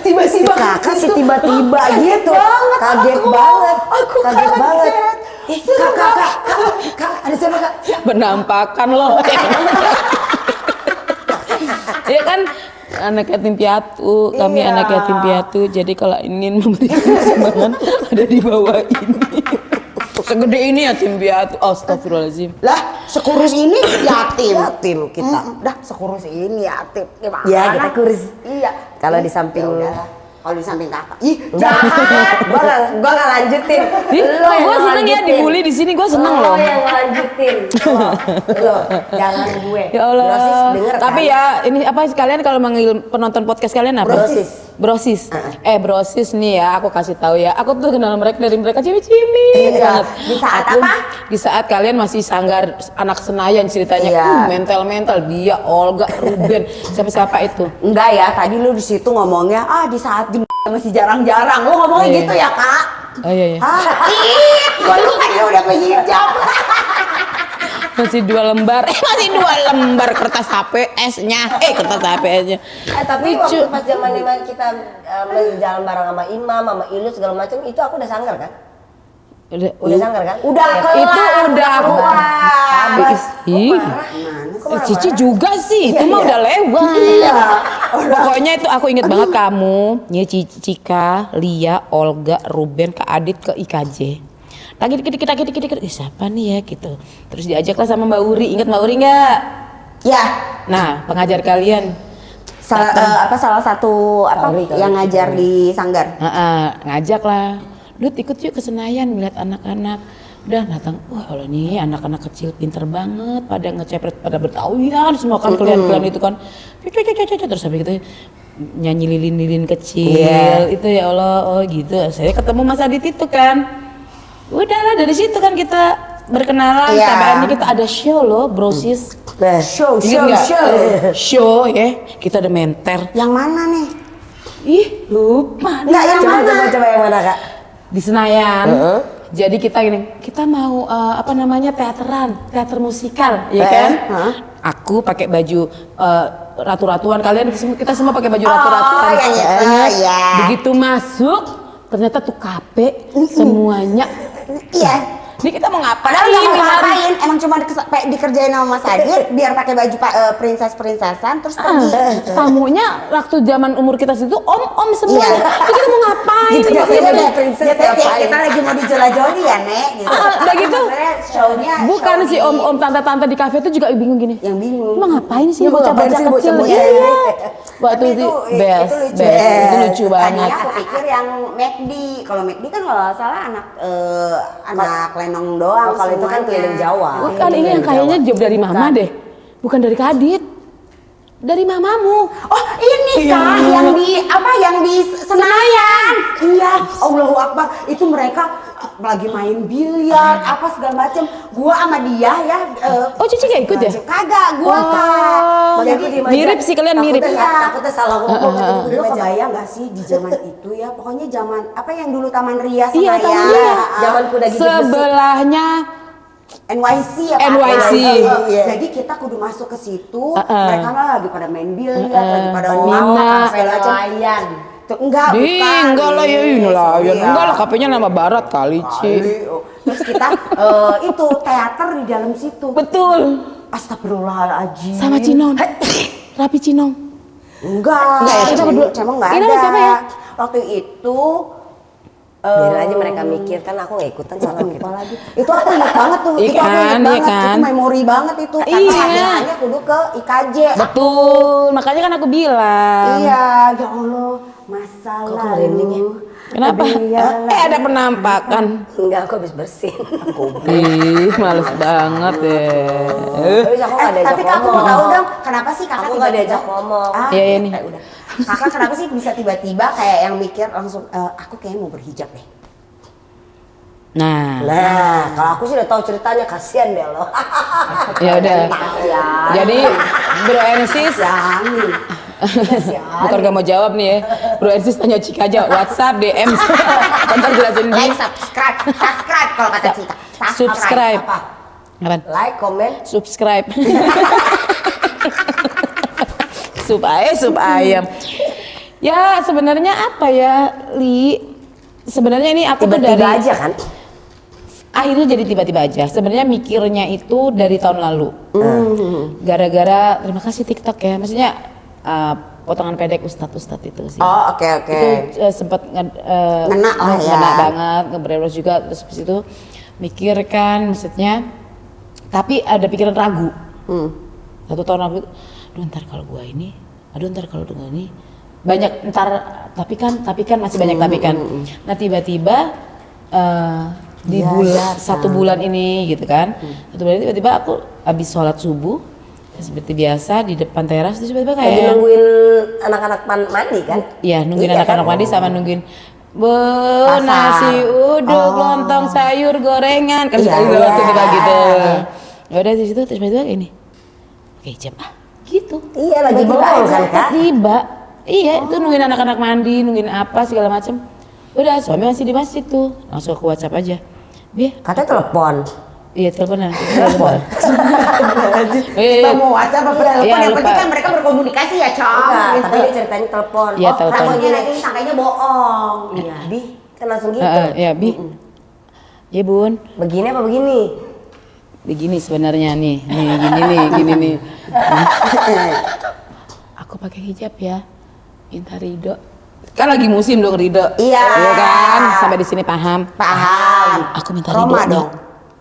Tiba-tiba Kakak sih tiba-tiba gitu, kaget banget, kaget banget. Kak, ada siapa kak? penampakan loh. Iya kan anak yatim piatu, kami Iya. anak yatim piatu. Jadi kalau ingin memberikan sumbangan ada di bawah ini. Segede ini yatim piatu. Astagfirullahaladzim. lah sekurus ini yatim. Yatim kita. Dah sekurus ini yatim. Gimana? Ya kita kurus. Iya. Kalau di samping Kalau di samping kakak. Ih, jahat. gua nggak lanjutin. Lo yang Gue seneng ya lanjutin. dibully di sini. Gue seneng Lo loh. yang lanjutin. Lo jangan gue. Ya Allah. Brosis denger Tapi kan? ya ini apa kalian kalau manggil penonton podcast kalian apa? Brosis. Brosis nih ya, aku kasih tahu ya. Aku tuh kenal mereka dari mereka cimi-cimi Iya. banget. Di saat Aku- apa? Di saat kalian masih sanggar anak Senayan ceritanya. Iya. Mental dia, Olga, Ruben, siapa-siapa itu. enggak ya, tadi lu di situ ngomongnya di saat masih jarang-jarang. Lu ngomongnya Iya. gitu ya, Kak? Oh iya iya. Gua lupa dia udah menghijab. Masih 2 lembar. Masih 2 lembar kertas HPS-nya. Kertas HPS-nya. Tapi Lucu. waktu pas zaman kita jalan bareng sama Imam, sama Ilu segala macam itu aku udah sanggar kan? Udah sanggar kan? Udah Ya, kelar. Itu udah aku. Sabar. Ih. Cici juga sih, itu mah udah lewat. Iya. Pokoknya itu aku inget banget kamu, ya Cika, Lia, Olga, Ruben, Kak Adit ke IKJ. Lagi dikit, siapa nih ya gitu. Terus diajaklah sama Mbak Uri, inget Mbak Uri nggak? Ya, Nah, pengajar kalian. salah satu Kali. yang ngajar di Sanggar. Ngajak lah. Lut ikut yuk ke Senayan ngeliat anak-anak. Udah datang, wah kalau nih anak-anak kecil pinter banget, pada ngecepret, pada bertawian semua kan kalian itu kan. Terus habis itu nyanyi lilin-lilin kecil. Iya. Itu ya Allah, oh gitu. Saya ketemu Mas Adit itu kan. Udahlah dari situ kan kita berkenalan Iya. sampai akhirnya kita ada show loh, Brosis. Show, Ingat nggak? Show ya, kita ada menter. Yang mana nih? Ih, lupa. Nggak, yang mana? Coba yang mana kak? Di Senayan. Jadi kita gini, kita mau teater musikal, ya kan? Aku pakai baju ratu-ratuan, kalian kita semua pakai baju ratu-ratuan. Iya. Begitu masuk, ternyata tuh kafe semuanya. Iya. Ini kita mau ngapain? Padahal nggak mau ngapain, emang cuma dikerjain sama Mas Adit biar pakai baju princess-princessan terus pergi. Gitu. Tamunya waktu zaman umur kita situ om semua. Iya. Ini kita mau ngapain? Gitu, Gitu, iya, gitu. princess Kita ngapain? lagi mau dijolajoli ya, Nek, gitu. Udah gitu. Maksudnya show-nya Bukan show si di- om-om tante-tante di kafe itu juga bingung gini. yang bingung. Emang ngapain sih Iya, mau ngapain bocah-bocah sih kecil? bocah-bocah Iya. ini? Waktu Tapi itu itu best, lucu. itu lucu banget. Tadinya aku pikir yang McD. Kalau McD kan kalau nggak salah anak lenong doang. Oh, kalau itu kan semuanya. keliling Jawa. Bukan, ini yang kayaknya job dari mama deh. Bukan dari Kadit. Dari mamamu. Oh ini kah yang di Senayan? Iya, Allahu Akbar. Itu mereka lagi main biliar, apa segala macem. Gua sama dia ya. Oh, Cici nggak ikut ya? Kagak, gua Makanya Jadi aku diem aja. mirip sih, kalian mirip. Takutnya salah ngomong. lu kebayang gak sih di zaman itu ya? Pokoknya zaman apa yang dulu Taman Ria Iya, Senayan. Taman Ria. Zaman kuda gigit besi. Sebelahnya NYC ya Pak? NYC. Iya. Jadi kita kudu masuk ke situ. Mereka mah lagi pada main biliar, lagi pada Mina. ngawak, segala macam. Nelayan. Tuh, enggak, Di, bukan. enggak lah ya ini lah. Ya, Iya. enggak lah KP-nya nama barat kali, Ci. Terus kita itu teater di dalam situ. Betul. Astagfirullahaladzim. Sama Cinon. Rapi Cinong. Enggak Enggak ya, kita berdua. Cemong enggak Ini ada. siapa ya? Waktu itu Biar aja mereka mikir kan aku nggak ikutan salah gitu. apa lagi? Itu aku ingat banget tuh. Iya Itu aku kan, ingat iya banget. kan. Itu memori banget itu. Karena Iya. hadiahnya kudu ke IKJ. Betul. Makanya kan aku bilang. Iya, ya Allah. Masa Kok aku lalu. merinding ya? Kenapa? Biarlah. Ada penampakan. Enggak, aku habis bersin. Ih, males banget ya. Terus aku nggak diajak Tapi kamu mau ngomong. tahu dong, kenapa sih kakak Aku nggak tiba-tiba- diajak ngomong. Iya, iya nih. Udah. Kakak kenapa sih bisa tiba-tiba kayak yang mikir langsung, aku kayaknya mau berhijab deh. Nah, Nah, kalau aku sih udah tahu ceritanya, kasihan deh lo. ya udah. Ya. Jadi Bro Ensis, Jangan. bukan gak mau jawab nih ya. Bro Ensis tanya Cika aja, WhatsApp, DM. Bentar jelasin dulu. Like, subscribe kalau kata Cika. Subscribe. Apa? Apaan? Like, comment. Subscribe. Sup ayam. Ya sebenarnya apa ya, Li? Sebenarnya ini aku tuh Tiba-tiba dari aja kan? akhirnya jadi tiba-tiba aja. Sebenarnya mikirnya itu dari tahun lalu. Gara-gara terima kasih TikTok ya. Maksudnya potongan pendek ustadz itu sih. Oh, oke. Itu sempat Ngena lah ya. ngena banget, nge-brainwash juga. Terus habis itu mikir kan, maksudnya tapi ada pikiran ragu. 1 tahun lalu, aduh ntar kalau gua ini, aduh ntar kalau dengan ini banyak ntar, tapi kan masih banyak tapi kan. Nah tiba-tiba di bulan 1 bulan ini gitu kan, 1 bulan ini tiba-tiba aku habis sholat subuh seperti biasa di depan teras, terus tiba-tiba Lagi kayak nungguin anak-anak mandi kan? iya nungguin Iya anak-anak kan? mandi sama nungguin Pasar. nasi uduk, lontong, sayur, gorengan kan Iya. sekali waktu kita gitu. Ya udah di situ terus tiba-tiba ini, oke jam gitu. Iya, lagi bengong kan kak? Tiba, iya itu nungguin anak-anak mandi, nungguin apa segala macam. Udah suami masih di masjid tuh, langsung ke WhatsApp aja. Dia, Katanya telepon. iya teleponan. Telepon. Kita mau WhatsApp apa telepon, Iya, yang penting lupa. kan mereka berkomunikasi ya, Cong. Enggak, Gitu. tapi dia ceritanya telepon. Iya, telepon. Takutnya nanti sangkanya bohong. Iya. Bi, kan langsung gitu. Ya Bi, ya Bun. Begini apa begini? Begini sebenarnya nih gini nih. Aku pakai hijab ya, minta ridho. Kan lagi musim dong ridho. Iya. Kan, sampai di sini paham. Paham. Aku minta Roma ridhonya. dong.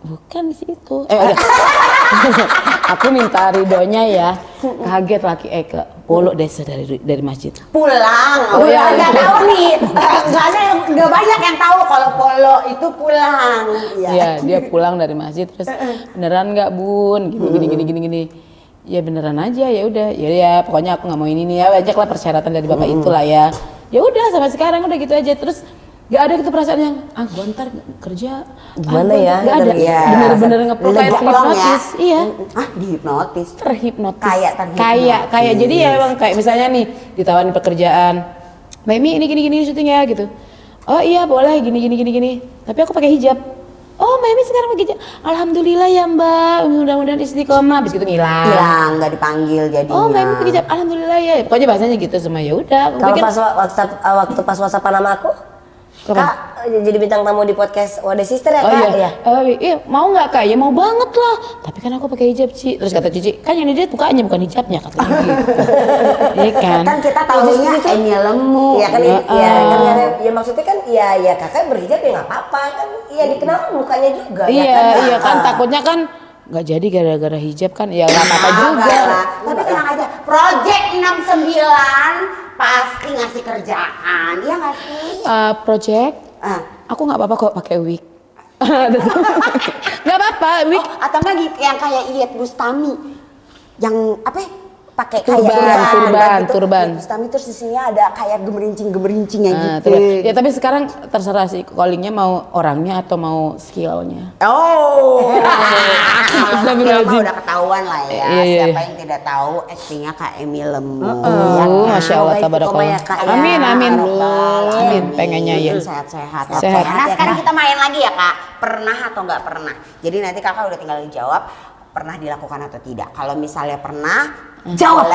Bukan di situ. Udah. Aku minta ridhonya ya. Kaget laki ke Polo desa dari masjid. Pulang. Oh, iya. Nggak tahu nih. Nggak banyak yang tahu kalau polo itu pulang. Iya, dia pulang dari masjid terus beneran nggak Bun? Gini. Ya beneran aja, ya udah. Ya pokoknya aku nggak mau ini nih ya. Banyak lah persyaratan dari bapak itulah ya. Ya udah sampai sekarang udah gitu aja. Terus gak ada gitu perasaan yang gua ntar kerja Gimana ya? Gak ada. Iya. Bener-bener ngeplong kayak Ngeplong ya. terhipnotis. Iya. Dihipnotis. Terhipnotis. Kayak terhipnotis. Kayak jadi ya emang kayak misalnya nih ditawarin pekerjaan. Mbak Emi ini gini syuting ya gitu. Oh iya boleh gini. Tapi aku pakai hijab. Oh, Mami sekarang pakai hijab. Alhamdulillah ya Mbak, mudah-mudahan istiqomah. Habis gitu ngilang. Hilang, nggak dipanggil jadinya. Oh, Mami pakai hijab. Alhamdulillah ya. Pokoknya bahasanya gitu semua. Ya udah. Kalau pas waktu pas WhatsApp nama aku, Kak jadi bintang tamu di podcast Wadah Sister ya Kak? Iya. Iya, mau nggak Kak? Ya mau banget lah. Tapi kan aku pakai hijab Ci. Terus kata Cici, kan yang dilihat mukanya bukan hijabnya katanya gitu. Iya kan? Kan kita tahunya Enya lemu. Iya kan, ya maksudnya kan, ya kakak berhijab ya nggak apa-apa kan, ya dikenal mukanya juga. Iya, ya kan? iya kan takutnya kan nggak jadi gara-gara hijab kan, ya nggak apa-apa juga. Lah. Tapi tenang aja, Project 69 pasti ngasih kerjaan, iya nggak sih? Project, aku nggak apa-apa kok pakai wig. Nggak apa-apa, wig. Atau nggak gitu yang kayak Iyeth Bustami, yang apa? Pakai turban. Bustami terus di sini ada kayak gemerincingnya gitu. Ya tapi sekarang terserah sih callingnya mau orangnya atau mau skillnya. Oh, Astagfirullahaladzim. mah udah ketahuan lah ya. Iya. Siapa yang tidak tahu aktingnya Kak Emi Lemu. Masya Allah, tabarakallah. Ya, Kak, ya. Amin. Pengennya ya. Sehat-sehat. Sehat. Nah sekarang kita main lagi ya Kak. Pernah atau nggak pernah? Jadi nanti Kakak udah tinggal dijawab pernah dilakukan atau tidak. Kalau misalnya pernah, jawab.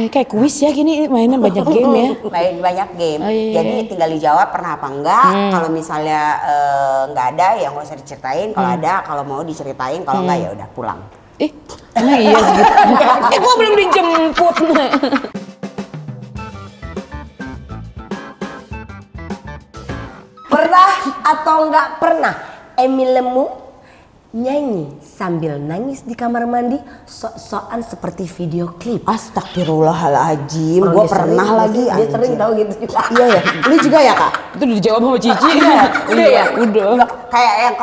Kayak kuis ya gini, mainan banyak game ya. Main banyak game. Iya. Jadi tinggal dijawab pernah apa enggak. Kalau misalnya nggak ada ya nggak usah diceritain. Kalau ada, kalau mau diceritain. Kalau enggak ya udah pulang. Emang iya segitu. Gua belum dijemput. Pernah atau nggak pernah Emi Lemu nyanyi sambil nangis di kamar mandi sok-sokan seperti video klip? Astagfirullahaladzim, gue pernah lagi. Dia sering tahu gitu juga. Iya ya, lu juga ya Kak? Itu dijawab sama Cici. Iya, udah. Kayak yang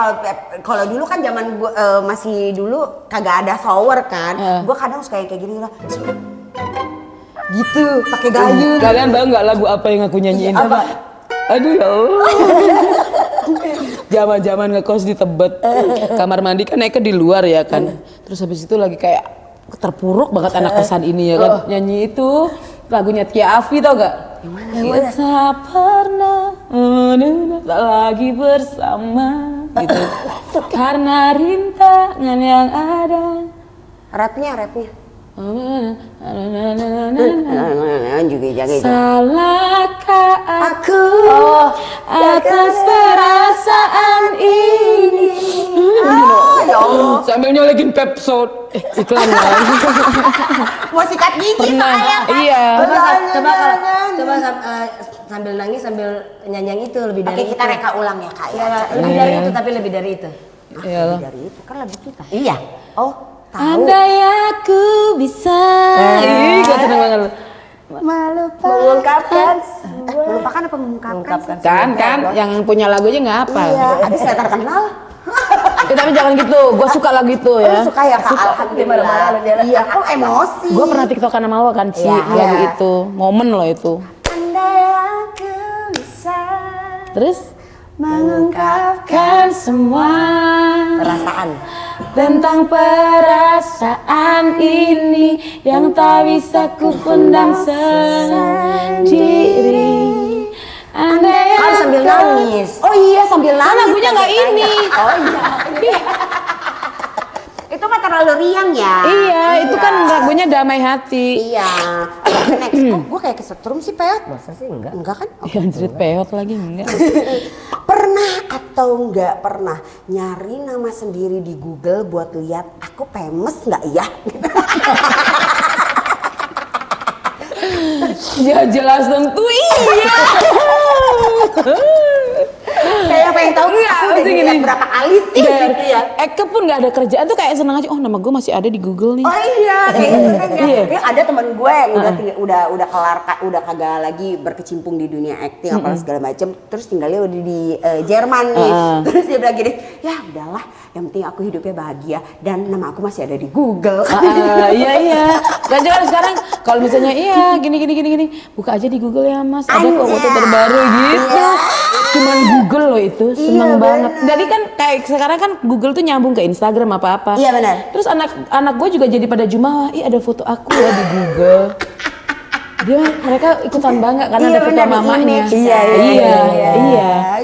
kalau dulu kan zaman gue masih dulu kagak ada shower kan, gue kadang suka yang kayak gini lah. Gitu, pakai gayung. Kalian tahu nggak lagu apa yang aku nyanyiin? Apa? Aduh ya Allah. Zaman-zaman ngekos di Tebet, kamar mandi kan naik di luar ya kan. Terus habis itu lagi kayak terpuruk banget anak kosan ini ya kan. Nyanyi itu lagunya Tia Afi tau gak? Kita pernah tak lagi bersama gitu. Karena rintangan yang ada. Rapnya. Juga jaga itu. Salahkah aku atas perasaan ini? Ya Allah. Sambil nyolekin Pepsod. Iklan lagi. Mau sikat gigi Pernah, saya kan? iya. Coba sambil nangis sambil nyanyi itu lebih dari Oke, kita itu. reka ulang ya Kak ya. Lebih dari itu, tapi lebih dari itu. Iyalah. Lebih dari itu kan lagu kita. Iya. Oh, tahu. Andai aku bisa. Ih, gue seneng banget. Mengungkapkan Melupakan apa mengungkapkan? Kan, yang punya lagunya nggak apa. Iya, abis saya terkenal. Tapi jangan gitu, gue suka lagu itu ya. Suka ya Kak, alhamdulillah. Iya, kok emosi. Gue pernah tiktokan sama lo kan, Ci, Iya. lagu itu. Momen lo itu. Andai aku bisa Terus? mengungkapkan semua perasaan. tentang perasaan ini yang tak bisa ku pendam sendiri. Andai Kan sambil nangis. Oh iya, sambil nangis. lagunya nggak ini. Oh iya. Itu mah terlalu riang ya. Iya, itu kan lagunya Damai Hati. Iya. Oke, next. Kok gue kayak kesetrum sih, Peot? Masa sih enggak? Enggak kan? Ya anjrit peot lagi enggak. Pernah atau enggak pernah nyari nama sendiri di Google buat lihat aku famous nggak ya? Ya jelas tentu iya. Kayak pengen tahu Enggak, aku udah maksudnya dilihat gini. berapa kali sih gitu ya. Eke pun nggak ada kerjaan tuh kayak seneng aja. Oh nama gue masih ada di Google nih. Oh iya, kayak gitu kan ya. Ini ada teman gue yang udah kelar, udah kagak lagi berkecimpung di dunia acting apa segala macem. Terus tinggalnya udah di Jerman nih. Terus dia bilang gini, ya udahlah, yang penting aku hidupnya bahagia dan nama aku masih ada di Google. Iya. Dan jangan sekarang kalau misalnya iya gini, buka aja di Google ya Mas. Ada kok foto terbaru gitu. Cuman Google loh itu seneng banget. Jadi kan kayak sekarang kan Google tuh nyambung ke Instagram apa-apa. Iya benar. Terus anak gue juga jadi pada jumawa, ih ada foto aku ya di Google. Mereka ikutan bangga karena ada foto mamanya. Iya.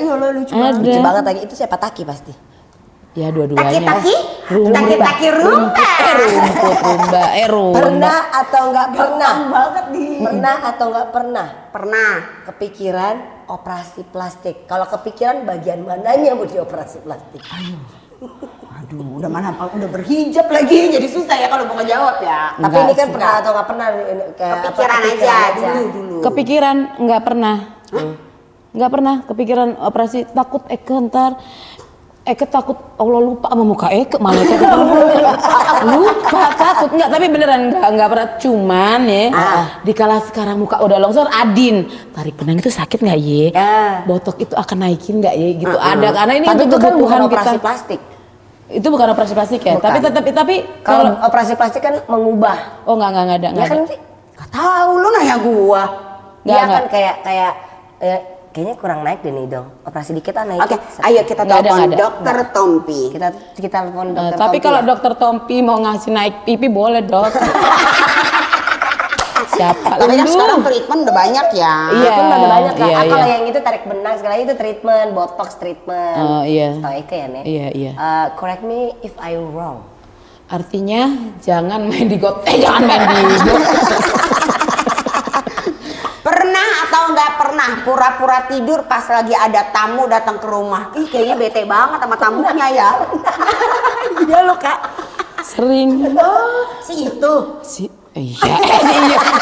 Iya lo lucu banget. Ada. Lucu banget lagi, itu siapa Taki pasti. Ya dua-duanya. Taki-taki rumba. Rumput rumba. Rumba. Pernah atau nggak pernah? banget di. Pernah atau nggak pernah? Pernah. Kepikiran operasi plastik. Kalau kepikiran bagian mananya mau dioperasi plastik? Aduh, udah berhijab lagi, jadi susah ya kalau mau ngejawab ya. Tapi Enggak ini kan sih. pernah atau nggak pernah? Kayak apa, Kepikiran aja dulu. Kepikiran nggak pernah. Nggak pernah kepikiran operasi, takut ntar Eke takut Allah lupa sama muka Eke, malah Eke lupa takut. Enggak, tapi beneran enggak pernah, cuman ya dikala sekarang muka udah longsor, Adin tarik benang itu sakit nggak ye? Botok itu akan naikin nggak ye? Gitu ada, karena ini tapi itu kan bukan kebutuhan operasi kita. plastik. Itu bukan operasi plastik ya, Bukan. tapi Kalau operasi plastik kan mengubah. oh nggak ada. Ya kan? Gak tahu lu nanya gua. Iya Nggak. kan kayak kayaknya kurang naik deh nih dong. Operasi dikit naik. Oke, ayo kita Nggak ada, telepon nggak ada. Dokter Tompi. Kita telepon dokter. Tapi Tompi kalau ya. dokter Tompi mau ngasih naik pipi boleh dok. Siapa Tapi kan lu? sekarang treatment udah banyak ya. Iya. Treatment udah banyak kan. iya, Kalau iya. yang itu tarik benang sekali itu treatment, botox treatment. Oh, iya. Tahu Eke ya, Nek? Iya. Correct me if I wrong. Artinya jangan main di jangan main di Pernah atau nggak pernah pura-pura tidur pas lagi ada tamu datang ke rumah? Ih kayaknya bete banget sama tamunya ya. Iya lo Kak. sering. Si itu. Iya.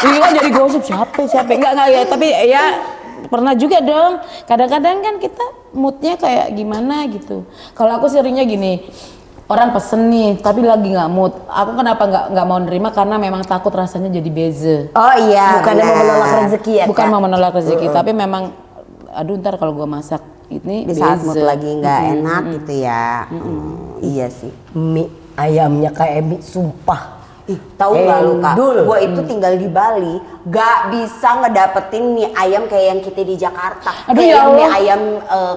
Ini kan jadi gosip siapa enggak ya, tapi ya pernah juga dong. Kadang-kadang kan kita moodnya kayak gimana gitu. Kalau aku seringnya gini, orang pesen nih tapi lagi nggak mood. Aku kenapa nggak mau nerima, karena memang takut rasanya jadi beze. Oh iya. Bukannya mau benar. menolak rezeki ya, Bukan Kak? mau menolak rezeki, tapi memang aduh ntar kalau gua masak ini Di saat mood beze. lagi nggak enak gitu ya. Iya sih. Mie ayamnya kayak mie, sumpah. Ih, tahu nggak lu Kak? Endul. Gua itu tinggal di Bali, gak bisa ngedapetin mie ayam kayak yang kita di Jakarta. Aduh, kayak ya yang mie Allah. ayam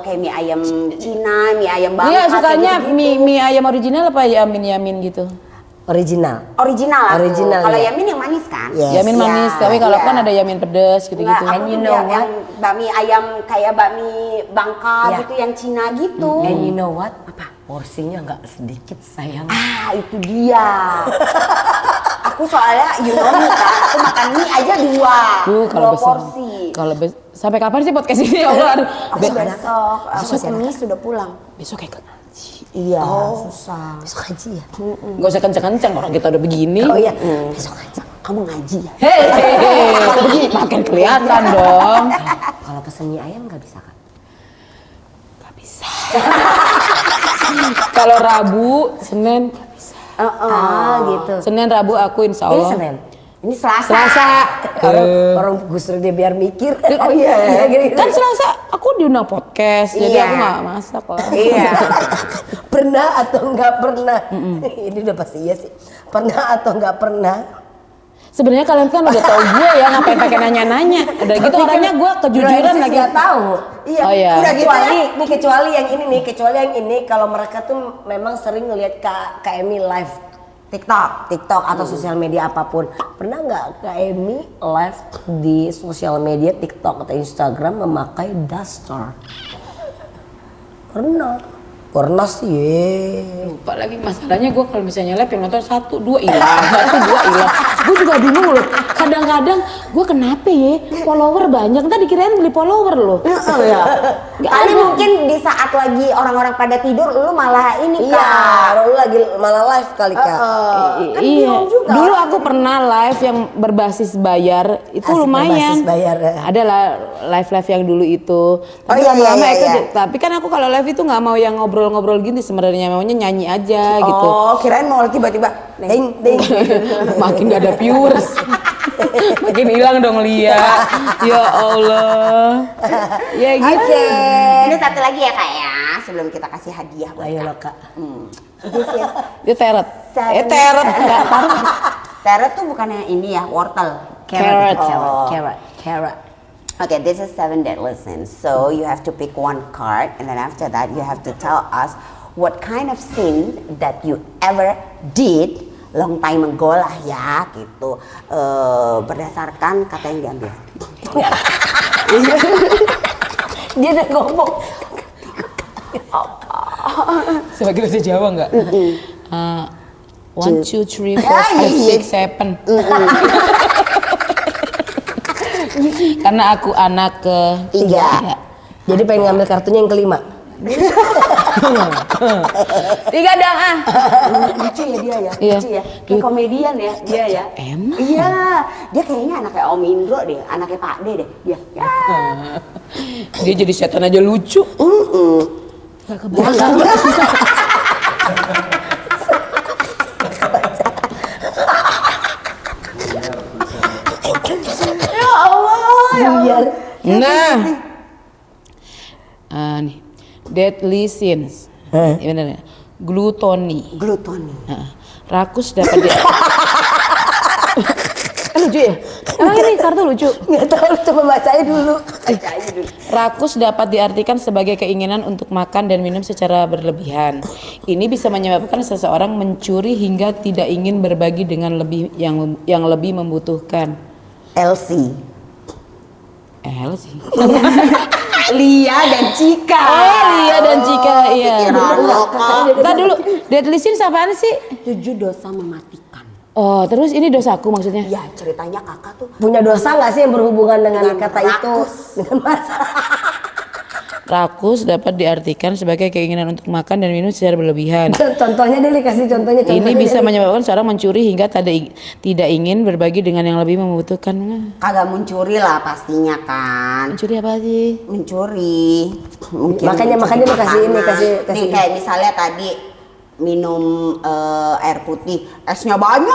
kayak mie ayam Cina, mie ayam Bangka. Iya, sukanya kayak gitu-gitu. mie ayam original apa yamin gitu. Original. Original aku. Original, Kalau ya. yamin yang manis kan? Yes. Yamin Iya, manis, tapi kalau iya. kan ada yamin pedes gitu-gitu. Nggak, aku you tuh know yang what? bakmi ayam kayak bakmi Bangka Ya. gitu, yang Cina gitu. And you know what? Apa? Porsinya nggak sedikit sayang. Ah, itu dia. Aku soalnya you know me kan, aku makan mie aja dua porsi. Sampai kapan sih podcast ini? Ya Allah, aduh. Aku besok Kamis sudah pulang. Besok kayak ngaji. Iya, susah. Besok haji ya? Gak usah kenceng-kenceng, orang kita udah begini. Oh iya, besok haji. Kamu ngaji ya? Hei, makin kelihatan dong. Kalau pesen mie ayam nggak bisa kan? Gak bisa. Kalau Rabu, Senin, gak bisa. Gitu. Senin, Rabu aku insya Ini Allah. Senin. Ini Selasa. Selasa. Orang Gus Dur dia biar mikir. Oh iya. Gitu-gitu. Kan Selasa aku diundang podcast, jadi Iya. aku gak masak lah. Iya. Pernah atau nggak pernah? Ini udah pasti iya sih. Pernah atau nggak pernah? Sebenarnya kalian kan udah tahu gue ya, ngapain pakai nanya-nanya. Udah gitu orangnya gue kejujuran Francis lagi. nggak tahu. Iya. Oh iya. Udah gitu Kecuali, ya. nih kecuali yang ini kalau mereka tuh memang sering ngelihat Kak Emi live TikTok atau sosial media apapun. Pernah nggak Kak Emi live di sosial media TikTok atau Instagram memakai duster? Pernah sih. Lupa lagi masalahnya gue kalau misalnya live yang nonton 1, 2 hilang, 1, 2 hilang. Gue juga bingung loh. Kadang-kadang gue kenapa ya follower banyak, ntar dikirain beli follower loh. Ya. Kali mungkin di saat lagi orang-orang pada tidur, lu malah ini Iya, Kak. lu lagi malah live kali Kak. Kan Iya. bingung juga. Dulu aku pernah live yang berbasis bayar, itu Asik lumayan. berbasis bayar, ya. Ada lah live yang dulu itu. Tapi iya, lama-lama iya, itu, iya. tapi kan aku kalau live itu nggak mau yang ngobrol-ngobrol gini sebenarnya, maunya nyanyi aja gitu. Oh, kirain mau tiba-tiba. Ding ding. Makin gak ada viewers. Makin hilang dong Lia. Ya Allah. Ya gitu. Oke. Ini satu lagi ya Kak ya, sebelum kita kasih hadiah buat Ayo Kak. lo Kak. This is Itu teret. Teret. Teret. Teret tuh bukannya ini ya, wortel. Carrot. Carrot. Okay, this is 7 deadly sins. So you have to pick one card, and then after that you have to tell us what kind of sin that you ever did long time ago lah ya, gitu. Berdasarkan kata yang diambil. Dia udah ngomong. Sebagai bahasa Jawa enggak? 1, 2, 3, 4, 5, 6, 7. Karena aku anak Tiga. Jadi pengen ngambil kartunya yang kelima. 3 dong ah. Lucu ya dia ya, Iya. lucu ya. Kayak komedian ya dia ya. Emang? Iya, dia kayaknya anaknya Om Indro deh, anaknya Pak D deh. Dia. Ya. Dia jadi setan aja lucu. Gak kebayang. Ya Allah, ya Allah. Nah, nih, deadly sins, ya bener ya, glutoni, Glutoni. rakus dapat lucu ya? Emang ini kartu lucu? Nggak tahu, coba bacain dulu. Rakus dapat diartikan sebagai keinginan untuk makan dan minum secara berlebihan. Ini bisa menyebabkan seseorang mencuri hingga tidak ingin berbagi dengan yang lebih membutuhkan. Elsie. Sih. Lia dan Cika. Oh, Lia dan Cika, iya. Pikiran lo kok. Tadi dulu, deadly sins apaan sih? 7 dosa mematikan. Oh, terus ini dosaku maksudnya? Ya ceritanya kakak tuh Punya dosa nggak sih yang berhubungan dengan Dengan kata rakus. itu? Dengan masalah. Rakus dapat diartikan sebagai keinginan untuk makan dan minum secara berlebihan. Contohnya deh, kasih contohnya. Ini bisa deh. menyebabkan seorang mencuri hingga tidak ingin berbagi dengan yang lebih membutuhkan. kagak mencuri lah pastinya kan. Mencuri apa sih? Mencuri. Mungkin Makanya mencuri lu kasih ini, makanan. kasih- Nih kayak misalnya tadi minum air putih, esnya banyak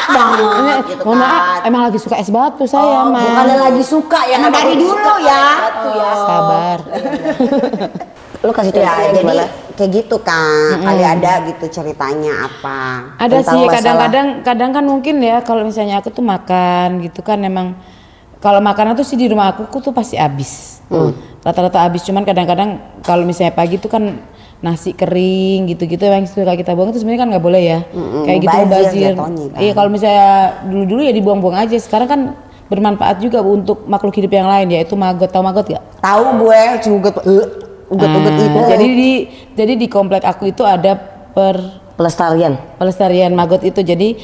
banget gitu Mohon maaf, kan. emang lagi suka es batu saya, Oh, Mas. bukannya lagi suka ya? Emang dari baru dulu suka ya. satu ya. Sabar. Lu kasih Ya, contohnya jadi gimana? kayak gitu kan. Kali ada gitu ceritanya apa. Ada Tentang sih masalah. kadang kan mungkin ya kalau misalnya aku tuh makan gitu kan emang kalau makanan tuh sih di rumah aku tuh pasti habis. Rata-rata habis, cuman kadang-kadang kalau misalnya pagi tuh kan nasi kering gitu-gitu yang suka kita buang itu sebenarnya kan nggak boleh ya. Kayak gitu mubazir mubazir. jatuhnya kan. Iya, kalau misalnya dulu-dulu ya dibuang-buang aja. Sekarang kan bermanfaat juga untuk makhluk hidup yang lain, yaitu maggot. Tahu maggot gak? Tahu gue uget itu. Jadi di komplek aku itu ada Pelestarian. pelestarian maggot itu. Jadi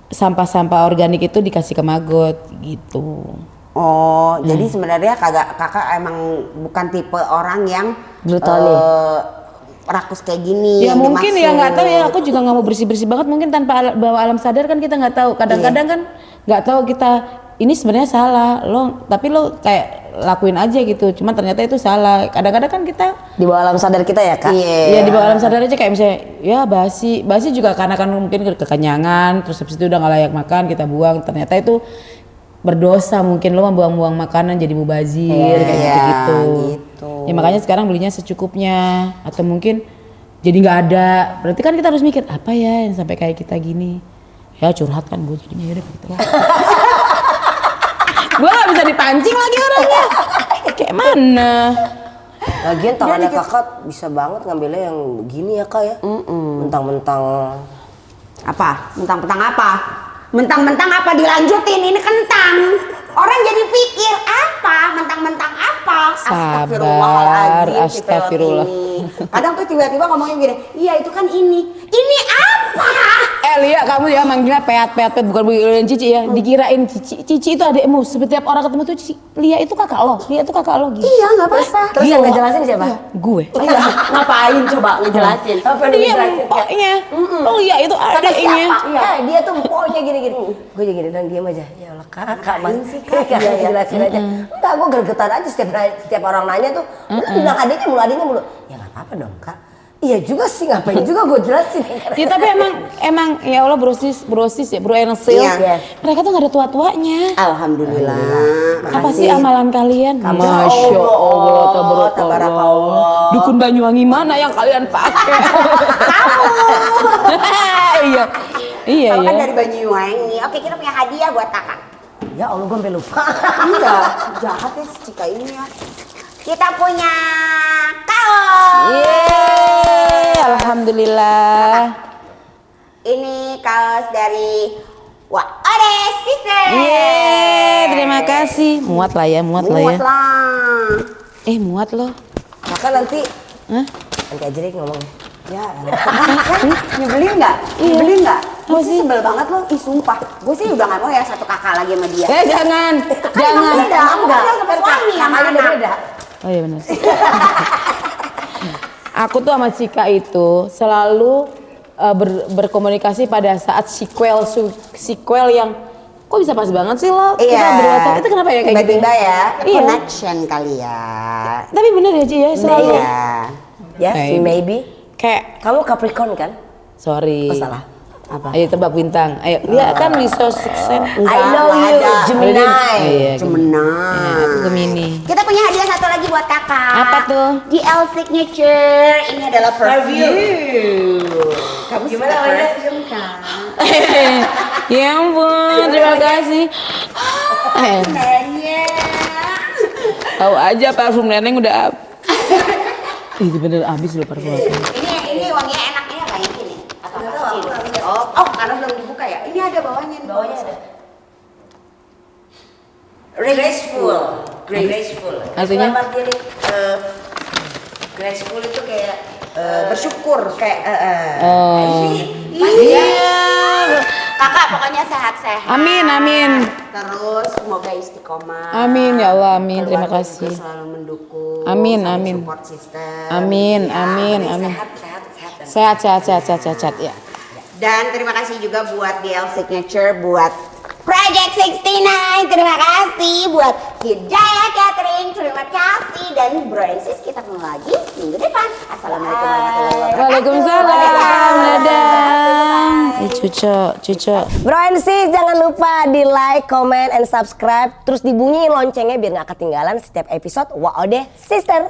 sampah-sampah organik itu dikasih ke maggot gitu. Oh, jadi sebenarnya kakak emang bukan tipe orang yang Glutoni. rakus kayak gini. Ya yang mungkin ya dimaksud. nggak tahu ya, aku juga nggak mau bersih-bersih banget mungkin tanpa bawa alam sadar kan kita nggak tahu. Kadang-kadang kan nggak tahu kita ini sebenarnya salah tapi lo kayak lakuin aja gitu. Cuman ternyata itu salah. Kadang-kadang kan kita Di bawah alam sadar kita ya, Kak? ya di bawah alam sadar aja kayak misalnya ya basi juga karena kan mungkin kekenyangan terus habis itu udah nggak layak makan kita buang, ternyata itu berdosa, mungkin lo membuang-buang makanan jadi mubazir kayak gitu. gitu. Ya makanya sekarang belinya secukupnya atau mungkin jadi nggak ada. Berarti kan kita harus mikir apa ya yang sampai kayak kita gini. Ya curhat kan gue jadinya ya udah gitu lah. Gue nggak bisa dipancing lagi orangnya. Kayak mana? Lagian tangannya kakak bisa banget ngambilnya yang begini ya, Kak ya? Mentang-mentang. Apa? Mentang-mentang apa? Mentang-mentang apa dilanjutin? Ini kentang. Orang jadi pikir apa? Mentang-mentang apa? Sabar, Astagfirullahaladzim, si film astagfirullah. ini. Kadang tuh tiba-tiba ngomongnya gini, iya itu kan ini. Ini apa? Lia, kamu ya manggilnya peat bukan bukan Cici ya. Dikirain Cici itu adekmu. Setiap orang ketemu tuh Cici, Lia itu kakak lo gitu. Iya nggak apa-apa. Terus yang ngejelasin siapa? Gue. Iya, ngapain coba ngejelasin? Apa yang Dia dijelasin, Kak? empoknya. Oh Lia itu adeknya. Iya, dia tuh empoknya gini-gini. Gue jadi gini dan diam aja. Ya Allah, Kak, Mas. Kak, jelasin aja. Enggak, gue gergetan aja setiap orang nanya tuh. Lu bilang adiknya mulu. Ya nggak apa-apa dong, Kak. Iya juga sih, ngapain juga gue jelasin. Ya tapi emang ya Allah brosis ya, bro Ensil. Iya. Mereka tuh gak ada tua-tuanya. Alhamdulillah. Apa sih amalan kalian? Masya Allah, tabarakallah. Dukun Banyuwangi mana yang kalian pakai? Iya. Iya Kalau ya. kan dari Banyuwangi. Oke, kita punya hadiah buat kakak. Ya Allah, gue sampai lupa. Iya, jahat ya si Cika ini ya. Kita punya kaos. Yeay, alhamdulillah. Ini kaos dari Waode Sister. Yeay, terima kasih. Muat lah ya. Muat lah. Muat loh. Kakak nanti Hah? Nanti aja deh ngomong. Ya, nyebelin nggak? Nyebelin nggak? Gue sih sebel banget loh, ih sumpah. Gue sih udah nggak mau ya satu kakak lagi sama dia. Jangan. Jangan. Kamu kan sama suami yang Kakaknya mana? beda. Oh iya benar. Aku tuh sama Cika itu selalu berkomunikasi pada saat sequel yang kok bisa pas banget sih lo kita berwhatsapp itu kenapa ya kayak gitu? Tiba-tiba ya, Iya. connection kali ya. Tapi bener ya Ci ya selalu. Iya. Yes, Maybe. maybe. Kayak Kamu Capricorn kan? sorry. Oh salah. Apa? Ayo tebak bintang. Ayo dia kan di sukses. I know nggak you, ada. Gemini. Iya. Gemini. Aku Gemini. Kita punya hadiah satu lagi buat kakak. Apa tuh? DL Signature. Ini adalah perfume. Kamu Gimana suka namanya? perfume kan? Ya ampun, terima kasih. Nanya. Tahu aja parfum Neneng udah itu bener habis loh parfum aku. Ini wanginya enaknya kayak gini. Atau ini? Oh, karena belum dibuka ya. Ini ada bawahnya nih. Bawahnya ada. Graceful. Graceful. Artinya? Apa artinya nih? Graceful itu kayak Bersyukur kayak Oh. Iya. Kakak pokoknya sehat-sehat. Amin, amin. Terus semoga istiqomah. Amin ya Allah, amin. Terima Keluarga kasih. juga selalu mendukung. Amin, saling amin. Support system. Amin, amin, amin. Sehat ya. Dan terima kasih juga buat DL Signature, buat Project 69, terima kasih buat Hidayah Catering, terima kasih, dan Bro and Sis kita ketemu lagi minggu depan. Assalamualaikum warahmatullahi wabarakatuh. Waalaikumsalam. Dadah. Cuco. Bro and sis, jangan lupa di like, comment, and subscribe. Terus dibunyiin loncengnya biar nggak ketinggalan setiap episode WOD Sister.